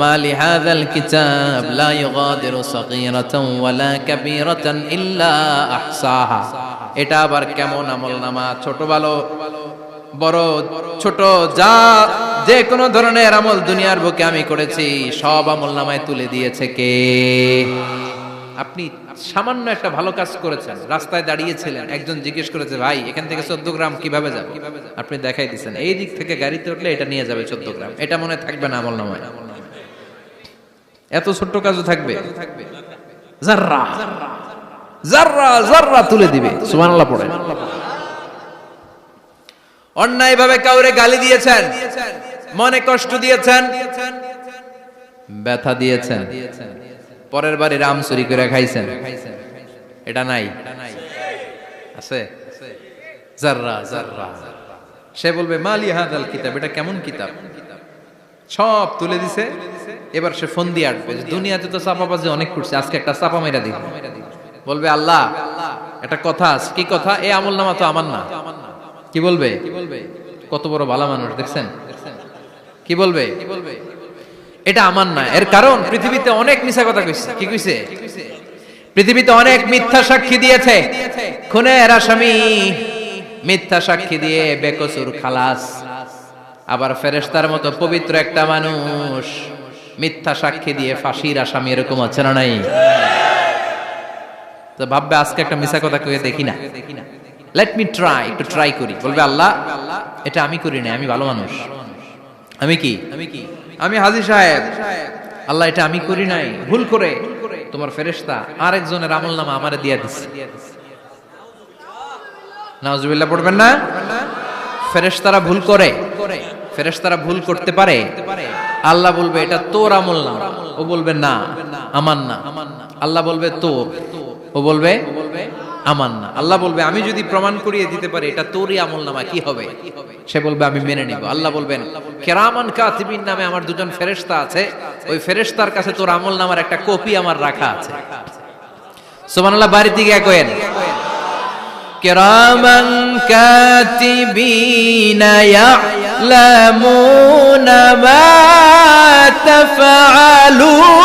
S1: মালি হাযাল কিতাব লা ইউগাদিরু সাগীরাতান ওয়ালা কাবীরাতান ইল্লা আহসাহা। এটা আবার কেমন আমলনামা? ছোট ভালো বড় ছোট যা যে কোনো ধরনের আমল দুনিয়ার বুকে আমি করেছি সব আমলনামায় তুলে দিয়েছে কে? আপনি সামান্য একটা ভালো কাজ করেছেন, রাস্তায় দাঁড়িয়েছিলেন, একজন জিজ্ঞেস করেছে ভাই এখান থেকে 14 গ্রাম কিভাবে যাবে, আপনি দেখাই দিচ্ছেন এই দিক থেকে গাড়িতে উঠলে এটা নিয়ে যাবে 14 গ্রাম, এটা মনে থাকবে না আমলনামায়? এত ছোট্ট কাজও থাকবে? যাররা যাররা যাররা তুলে দিবে। সুবহানাল্লাহ পড়ে। অন্যায় ভাবে কাউরে গালি দিয়েছেন, মনে কষ্ট দিয়েছেন, ব্যথা দিয়েছেন, পরের বাড়ি রাম চুরি করে খাইছেন, এটা নাই? আছে? যাররা যাররা। সে বলবে মালি হাযাল কিতাব, এটা কেমন কিতাব? সব তুলে দিছে। এবার সে ফোন দিয়ে আসবে, দুনিয়াতে তো চাপাবাজি অনেক করছে, আজকে একটা চাপা মেরা দিব। বলবে আল্লাহ একটা কথা আছে। কি কথা? এই আমলনামা তো আমার না। কি বলবে? কত বড় ভালো মানুষ দেখছেন? কি বলবে? এটা আমার না। এর কারণ পৃথিবীতে অনেক মিথ্যা কথা কইছে। কি কইছে? পৃথিবীতে অনেক মিথ্যা সাক্ষী দিয়েছে, খুনের আসামি মিথ্যা সাক্ষী দিয়ে বেকসুর খালাস। আবার ফেরেশতার মতো পবিত্র একটা মানুষ মিথ্যা সাক্ষী দিয়ে ফাঁসির আসামি, এরকম আছে না নাই? তো ভাববে আজকে একটা মিথ্যা কথা কইয়ে দেখি না, লেট মি ট্রাই, একটু ট্রাই করি। বলবে আল্লাহ এটা আমি করি না, আমি ভালো মানুষ, আমি কি আমি হাজী সাহেব, আল্লাহ এটা আমি করি নাই, ভুল করে তোমার ফেরেশতা আরেকজনের আমলনামা আমারে দিয়া দিছে। নাউজুবিল্লাহ পড়বেন না? ফেরেশতারা ভুল করে, ফেরেশতারা ভুল করতে পারে। আল্লাহ বলবে এটা তোর আমলনামা, ও বলবে না আমার না। আল্লাহ বলবে তোর, ও বলবে আমার না। আল্লাহ বলবে আমি যদি প্রমাণ করিয়ে দিতে পারি এটা তোরই আমলনামা, কি হবে? সে বলবে আমি মেনে নিব। আল্লাহ বলবেন কিরামান কাতিবিন নামে আমার দুজন ফেরেশতা আছে, ওই ফেরেশতার কাছে তোর আমলনামার একটা কপি আমার রাখা আছে, সুবহানাল্লাহ বাড়িতে গিয়া কইেন কিরামান কাতিবিনা ইয়ালামুনা মা তাফআলুন।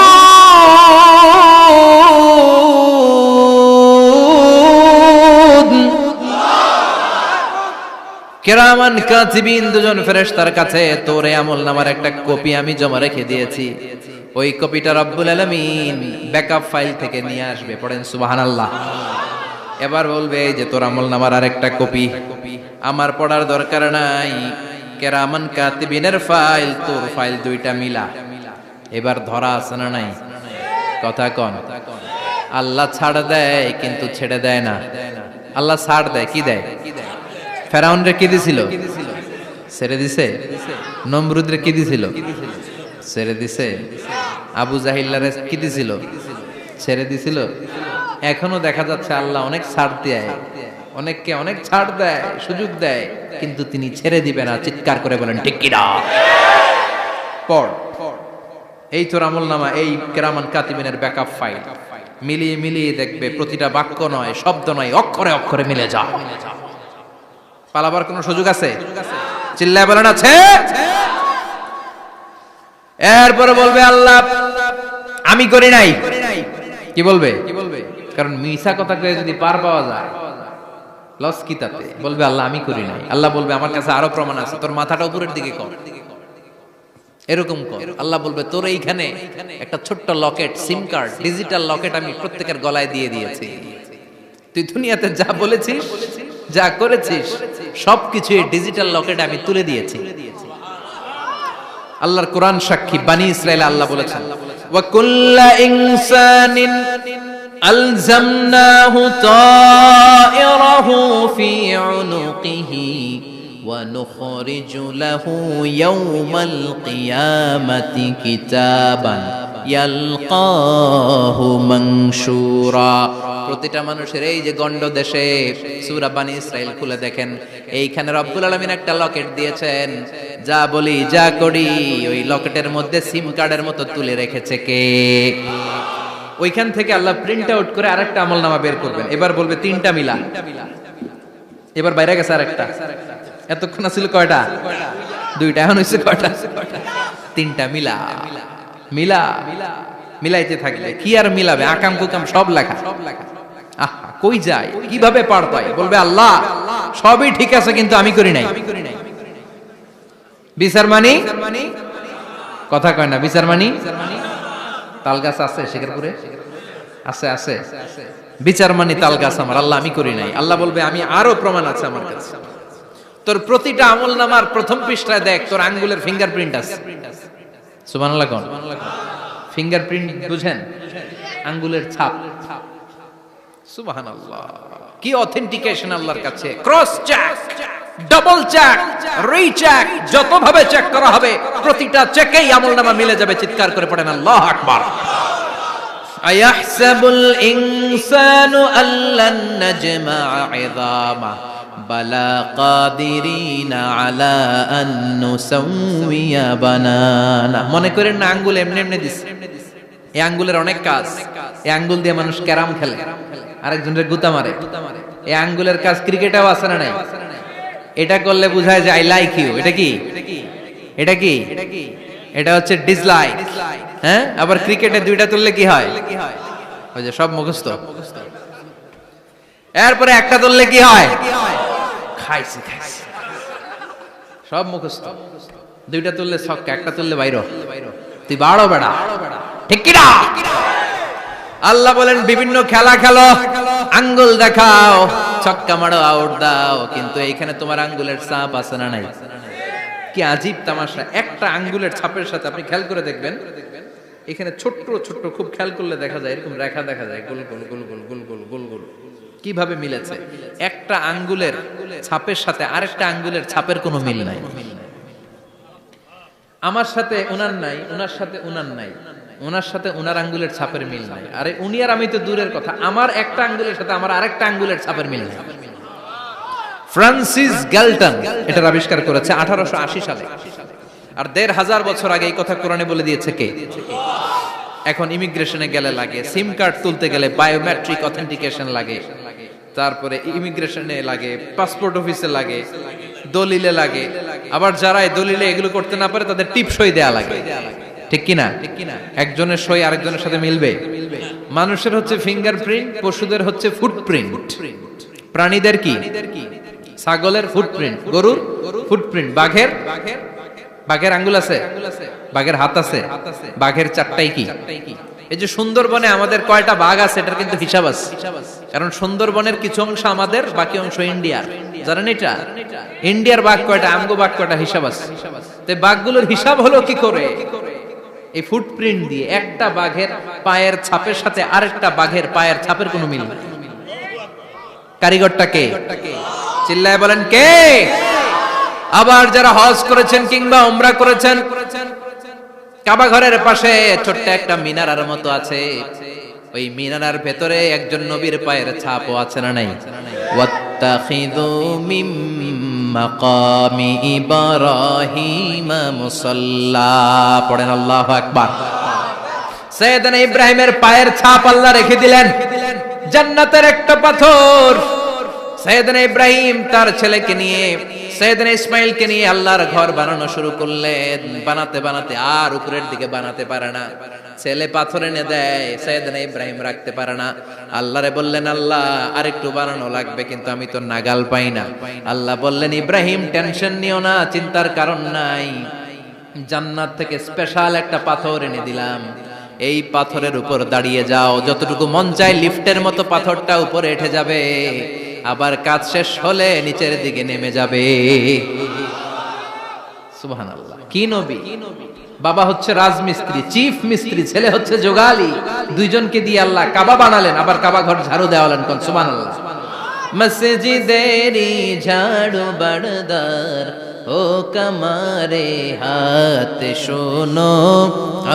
S1: কিরামান কাতিবিন দুজন ফেরেশতার কাছে তোর আমলনামার একটা কপি আমি জমা রেখে দিয়েছি, ওই কপিটা রব্বুল আলামিন ব্যাকআপ ফাইল থেকে নিয়ে আসবে। পড়েন সুবহানাল্লাহ। এবার বলবে এই যে তোর আমলনামার আরেকটা কপি আমার পড়ার দরকার নাই, কিরামান কাতিবিনের ফাইল তোর ফাইল দুইটা মিলা। এবার ধরা আছে না নাই? কথা কন। আল্লাহ ছাড় দেয় কিন্তু ছেড়ে দেয় না। আল্লাহ ছাড় দেয়, কি দেয়? ফেরাউনরে কি দিছিল? ছেড়ে দিছে। নমরুদরে কি দিছিল? ছেড়ে দিছে। আবু জাহিল্লারে কি দিছিল? ছেড়ে দিছিল। এখনো দেখা যাচ্ছে আল্লাহ অনেক ছাড় দেয়, অনেককে অনেক ছাড় দেয়, সুযোগ দেয়, কিন্তু তিনি ছেড়ে দিবে না। চিৎকার করে বলেন ঠিক কি না? পড়, এই তোর আমলনামা, এই কিরামান কাতিবিনের ব্যাকআপ ফাইল মিলিয়ে মিলিয়ে দেখবে প্রতিটা বাক্য নয়, শব্দ নয়, অক্ষরে অক্ষরে মিলে যা। পালাবার কোনো সুযোগ আছে? চিল্লায় বলেন আছে। এরপরে বলবে আল্লাহ আমি করি নাই। কি বলবে? কারণ মিছা কথা কয়ে যদি পার পাওয়া যায় লস কি তাতে? বলবে আল্লাহ আমি করি নাই। আল্লাহ বলবে আমার কাছে আরো প্রমাণ আছে, তোর মাথাটা উপরের দিকে কর, এরকম কর। আল্লাহ বলবে তোর এইখানে একটা ছোট্ট লকেট, সিম কার্ড, ডিজিটাল লকেট আমি প্রত্যেকের গলায় দিয়ে দিয়েছি। তুই দুনিয়াতে যা বলেছিস, যা করেছিস, সবকিছু এই ডিজিটাল লকেটে আমি তুলে দিয়েছি। আল্লাহর কোরআন সাক্ষী, বানি ইসরাইল আল্লাহ বলেছেন ওয়া কুল্লা ইনসানিন আলজামনাহু তায়রাহু ফি উনুকিহি ওয়া নুখরিজু লাহু ইয়াওমাল কিয়ামাতি কিতাবান ইয়ালকাহু মানশুরা। প্রতিটা মানুষের এই যে গন্ড দেশে সূরা বানি ইসরাইল খুলে দেখেন, এইখানে রব্বুল আলামিন একটা লকেট দিয়েছেন। যা বলি যা করি ওই লকেটের মধ্যে সিম কার্ডের মতো তুলে রেখেছে কে? ওইখান থেকে আল্লাহ প্রিন্ট আউট করে আরেকটা আমলনামা বের করবেন। এবার বলবে তিনটা মিলা। এবার বাইরে গেছে আরেকটা। এতক্ষণ ছিল কয়টা? দুইটা। এখন হইছে কয়টা? তিনটা মিলা। মিলা মিলাইতে থাকলে কি আর মিলাবে? আকাম কুকাম সব লেখা। আহা, কই যায়, কিভাবে পার পায়? বলবে আল্লাহ সবই ঠিক আছে কিন্তু আমি করি নাই। বিচার মানি কথা কয় না। বিচার মানি তাল গাছ আছে শেখরপুরে? আছে, আছে। বিচার মানি তাল গাছ আমার। আল্লাহ আমি করি নাই। আল্লাহ বলবে আমি আরো প্রমাণ আছে আমার কাছে। তোর প্রতিটা আমলনামার প্রথম পৃষ্ঠায় দেখ তোর আঙ্গুলের ফিঙ্গারপ্রিন্ট আছে। সুবহানাল্লাহ কোন? ফিঙ্গারপ্রিন্ট বুঝেন? আঙ্গুলের ছাপ। সুবহানাল্লাহ, কি অথেন্টিকেশন আল্লাহর কাছে। Cross check, double check, recheck, যতভাবে চেক করা হবে প্রতিটা চেকেই আমলনামা মিলে যাবে। চিৎকার করে পড়েন আল্লাহু আকবার। আয়াহসাবুল ইনসানু আল্লান নাজমা'a 'ইযামা বালা কাদিরিনা আলা আন নুসাউইয়া বানানা। মনে করেন না আঙ্গুল এমনি এমনি দিছে। এই আঙ্গুলের অনেক কাজ। এই আঙ্গুল দিয়ে মানুষ ক্যারাম খেলে, আরেকজনের গুতা মারে। এই আঙ্গুলের কাজ ক্রিকেটেও আছে না নাই? এটা করলে বোঝায় যে আই লাইক ইউ। এটা কি? এটা কি? এটা হচ্ছে ডিসলাইক। হ্যাঁ, আবার ক্রিকেটে দুইটা তুললে কি হয়? ওই যে সব মুখস্থ। এরপরে একটা তুললে কি হয়? খাইছে খাইছে, সব মুখস্থ। দুইটা তুললে ছক্কা, একটা তুললে বাইরো। তুই বাড়ো বেড়া, ঠিক কি না? আল্লাহ বলেন বিভিন্ন খেলা খেলো, আঙ্গুল দেখাও, ছক্কা মারো, আউট দাও, কিন্তু এইখানে তোমার আঙ্গুলের ছাপ আছে না নাই? কি আজীব তামাশা। একটা আঙ্গুলের ছাপের সাথে আপনি খেয়াল করে দেখবেন, এখানে ছোট্ট ছোট্ট, খুব খেয়াল করলে দেখা যায় এরকম রেখা দেখা যায়, গোল গোল গোল গোল গোল গোল গোল গোল। কিভাবে মিলেছে? একটা আঙ্গুলের ছাপের সাথে আরেকটা আঙ্গুলের ছাপের কোনো মিল নাই। আমার সাথে উনার নাই, উনার সাথে উনার নাই, ওনার সাথে ওনার আঙ্গুলের ছাপের মিল নাই। আরে উনি আর আমি তো দূরের কথা, আমার একটা আঙ্গুলের সাথে আমার আরেকটা আঙ্গুলের ছাপের মিল নাই। ফ্রান্সিস গ্যালটন এটার আবিষ্কার করেছে 1880 সালে। আর 1500 বছর আগে এই কথা কোরআনে বলে দিয়েছে কে? এখন ইমিগ্রেশনে গেলে লাগে, সিম কার্ড তুলতে গেলে বায়োমেট্রিক অথেন্টিকেশন লাগে, তারপরে ইমিগ্রেশনে লাগে, পাসপোর্ট অফিসে লাগে, দলিলে লাগে, আবার যারা এই দলিলে এগুলো করতে না পারে তাদের টিপ সই দেয়া লাগে, ঠিক কিনা? একজনের সই আরেকজনের সাথে মিলবে? মানুষের হচ্ছে ফিঙ্গারপ্রিন্ট, পশুদের হচ্ছে ফুটপ্রিন্ট, প্রাণীদের কি? ছাগলের ফুটপ্রিন্ট, গরুর ফুটপ্রিন্ট, বাঘের আঙ্গুল আছে, বাঘের হাত আছে, বাঘের চারটাই কি? এই যে সুন্দরবনে আমাদের কয়টা বাঘ আছে এটার কিন্তু হিসাব আছে, কারণ সুন্দরবনের কিছু অংশ আমাদের, বাকি অংশ ইন্ডিয়ার। জানেন এটা? ইন্ডিয়ার বাঘ কয়টা, আমগো বাঘ কয়টা, হিসাব আছে। তো বাঘগুলোর হিসাব হলো কি করে? এই ফুটপ্রিন্ট দিয়ে। একটা বাঘের পায়ের ছাপের সাথে আরেকটা বাঘের পায়ের ছাপের কোনো মিল নেই। কারিগরটা কে? চিল্লায় বলেন কে? আবার যারা হজ করেছেন কিংবা উমরা করেছেন, কাবা ঘরের পাশে ছোট্ট একটা মিনারার মতো আছে, ওই মিনারার ভেতরে একজন নবীর পায়ের ছাপও আছে না নাই? ওয়াত্তাখিযু মিম মাকামি ইব্রাহিম মুসাল্লা, পড়েন আল্লাহু আকবার। সাইয়েদনা ইব্রাহিমের পায়ের ছাপ আল্লাহ রেখে দিলেন জান্নাতের একটা পাথর। সাইয়েদনা ইব্রাহিম তার ছেলেকে নিয়ে, সাইয়েদনা ইসমাইলকে নিয়ে আল্লাহর ঘর বানানো শুরু করলেন। বানাতে বানাতে আর উপরের দিকে বানাতে পারে না, ছেলে পাথর এনে দেয়, সাইয়েদনা ইব্রাহিম রাখতে পারে না। আল্লাহরে বললেন, আল্লাহ আরেকটু বানানো লাগবে, কিন্তু আমি তো নাগাল পাই না। আল্লাহ বললেন, ইব্রাহিম টেনশন নিও না, চিন্তার কারণ নাই, জান্নাত থেকে স্পেশাল একটা পাথর এনে দিলাম, এই পাথরের উপর দাঁড়িয়ে যাও, যতটুকু মন চায় লিফটের মতো পাথরটা উপরে উঠে যাবে, আবার কাজ শেষ হলে নিচের দিকে নেমে যাবে। সুবহানাল্লাহ। কি নবী! বাবা হচ্ছে রাজমিস্ত্রি, চিফ মিস্ত্রি, ছেলে হচ্ছে যোগালী, দুইজনকে দিয়ে আল্লাহ কাবা বানালেন, আবার কাবা ঘর ঝাড়ু দেওয়ালেন। কোন সুবহানাল্লাহ। মসজিদেরি ঝাড়ু বারদার ও কমারে হাত, শোনো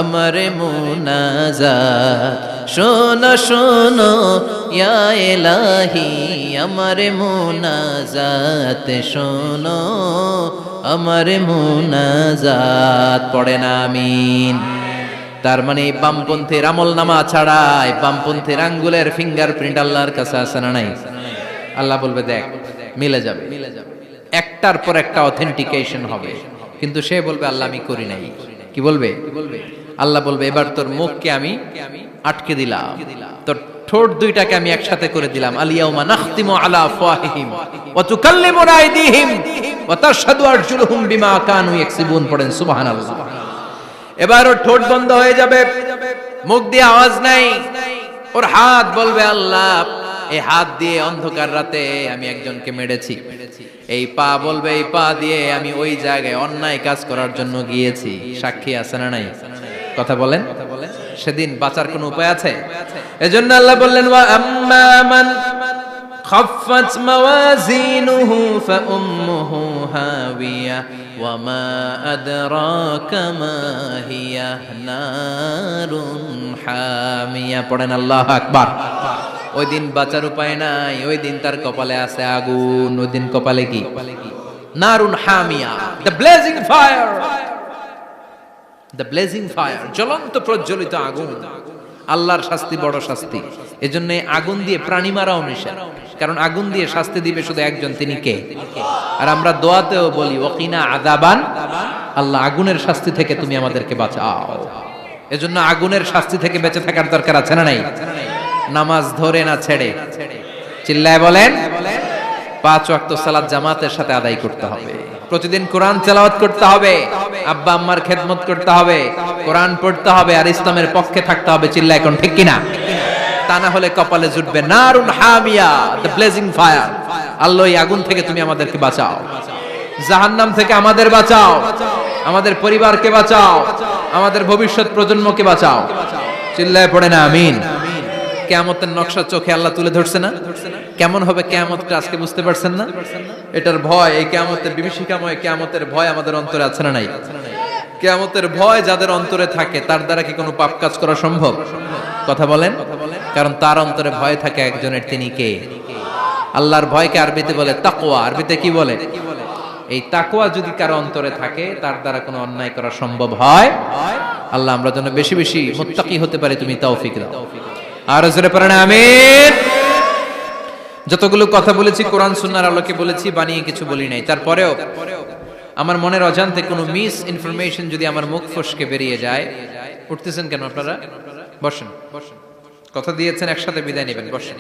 S1: আমার মুনাজাত, শোনো শোনো ইয়া ইলাহি আমার মুনাজাত, শোনো আমার মুনাজাত, পড়েন আমিন। তার মানে বামপন্থীর আমল নামা ছাড়াই বামপন্থীর আঙ্গুলের ফিঙ্গারপ্রিন্ট আল্লাহর কাছে আছে না নাই? আল্লাহ বলবে দেখ মিলে যাবে, একটার পর একটা অথেন্টিকেশন হবে, কিন্তু সে বলবে আল্লাহ আমি করি নাই। কি বলবে? আল্লাহ বলবে এবার তোর মুখকে আমি আটকে দিলাম, তোর ঠোঁট দুইটাকে আমি একসাথে করে দিলাম। আলিয়াউমা নাখতিমু আলা আফওয়াহিহিম ওয়া তুকাল্লিমুনা আইদিহিম ওয়া তাশহাদু আরজুলুহুম বিমা কানু ইয়াকসিবুন, পড়েন সুবহানাল্লাহ। এবার ওর ঠোঁট বন্ধ হয়ে যাবে, মুখ দিয়ে আওয়াজ নাই, ওর হাত বলবে আল্লাহ এই হাত দিয়ে অন্ধকার রাতে আমি একজনকে মেরেছি, এই পা বলবে এই পা দিয়ে আমি ওই জায়গায় অন্যায় কাজ করার জন্য গিয়েছি। সাক্ষী আছে না নাই? কথা বলেন। সেদিন বাঁচার কোনো উপায় আছে? এজন্য আল্লাহ বললেন, ওয়া আম্মা মান খাফফাত মাওয়াজিনুহু ফাউম্মুহু হাবিয়া ওয়া মা আদরাকা মা হিয়া নারুন হামিয়া, পড়েন আল্লাহু আকবার। ওই দিন বাঁচার উপায় নাই, ওই দিন তার কপালে আছে আগুন। ওই দিন কপালে কি? নারুন হামিয়া, the blazing fire, the blazing fire, জ্বলন্ত প্রজ্বলিত আগুন। আল্লাহর শাস্তি বড় শাস্তি, এজন্য আগুন দিয়ে প্রাণী মারাও নিষেধ, কারণ আগুন দিয়ে শাস্তি দিবে শুধু একজন, তিনি কে? আর আমরা দোয়াতেও বলি ওয়াকিনা আযাবান, আল্লাহ আগুনের শাস্তি থেকে তুমি আমাদেরকে বাঁচাও। এজন্য আগুনের শাস্তি থেকে বেঁচে থাকার দরকার আছে না নাই? নামাজ ধরে না ছেড়ে, চিল্লায় বলেন, 5 ওয়াক্ত সালাত জামাতের সাথে আদায় করতে হবে, প্রতিদিন কোরআন তেলাওয়াত করতে হবে, আব্বা আম্মার খেদমত করতে হবে, কোরআন পড়তে হবে, আর ইসলামের পক্ষে থাকতে হবে। চিল্লায় কোন ঠিক কিনা? তা না হলে কপালে জুটবে নারুন হামিয়া, দ্য ব্লেজিং ফায়ার। আল্লাহ এই আগুন থেকে তুমি আমাদেরকে বাঁচাও, জাহান্নাম থেকে আমাদের বাঁচাও, আমাদের পরিবারকে বাঁচাও, আমাদের ভবিষ্যৎ প্রজন্মকে বাঁচাও। চিল্লায় পড়ে না আমিন। কিয়ামতের নকশা চোখে আল্লাহ তুলে ধরছে না? কেমন হবে কিয়ামতটা আজকে বুঝতে পারছেন না? এটার ভয়, এই কিয়ামতের বিভীষিকাময় কিয়ামতের ভয় আমাদের অন্তরে আছে না নাই? কিয়ামতের ভয় যাদের অন্তরে থাকে তার দ্বারা কি কোনো পাপ কাজ করা সম্ভব? কথা বলেন। কারণ তার অন্তরে ভয় থাকে একজনের, তিনি কে? আল্লাহর ভয়কে আরবিতে বলে তাকওয়া। আরবিতে কি বলে? এই তাকওয়া যদি কারো অন্তরে থাকে তার দ্বারা কোনো অন্যায় করা সম্ভব হয়। আল্লাহ আমরা যেন বেশি বেশি মুত্তাকি হতে পারি, তুমি তৌফিক দাও। আর জোরে পড়েন আমিন। যতগুলো কথা বলেছি কোরআন সুন্নাহর আলোকে বলেছি, বানিয়ে কিছু বলি নাই। তারপরেও আমার মনের অজান্তে কোনো মিস ইনফরমেশন যদি আমার মুখ ফসকে বেরিয়ে যায়, উঠতেছেন কেন আপনারা? বসেন, কথা দিয়েছেন একসাথে বিদায় নেবেন, বসেন।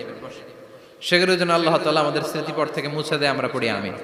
S1: সেগুলোর জন্য আল্লাহ তাআলা আমাদের স্মৃতিপট থেকে মুছে দেয়, আমরা পড়ি আমিন।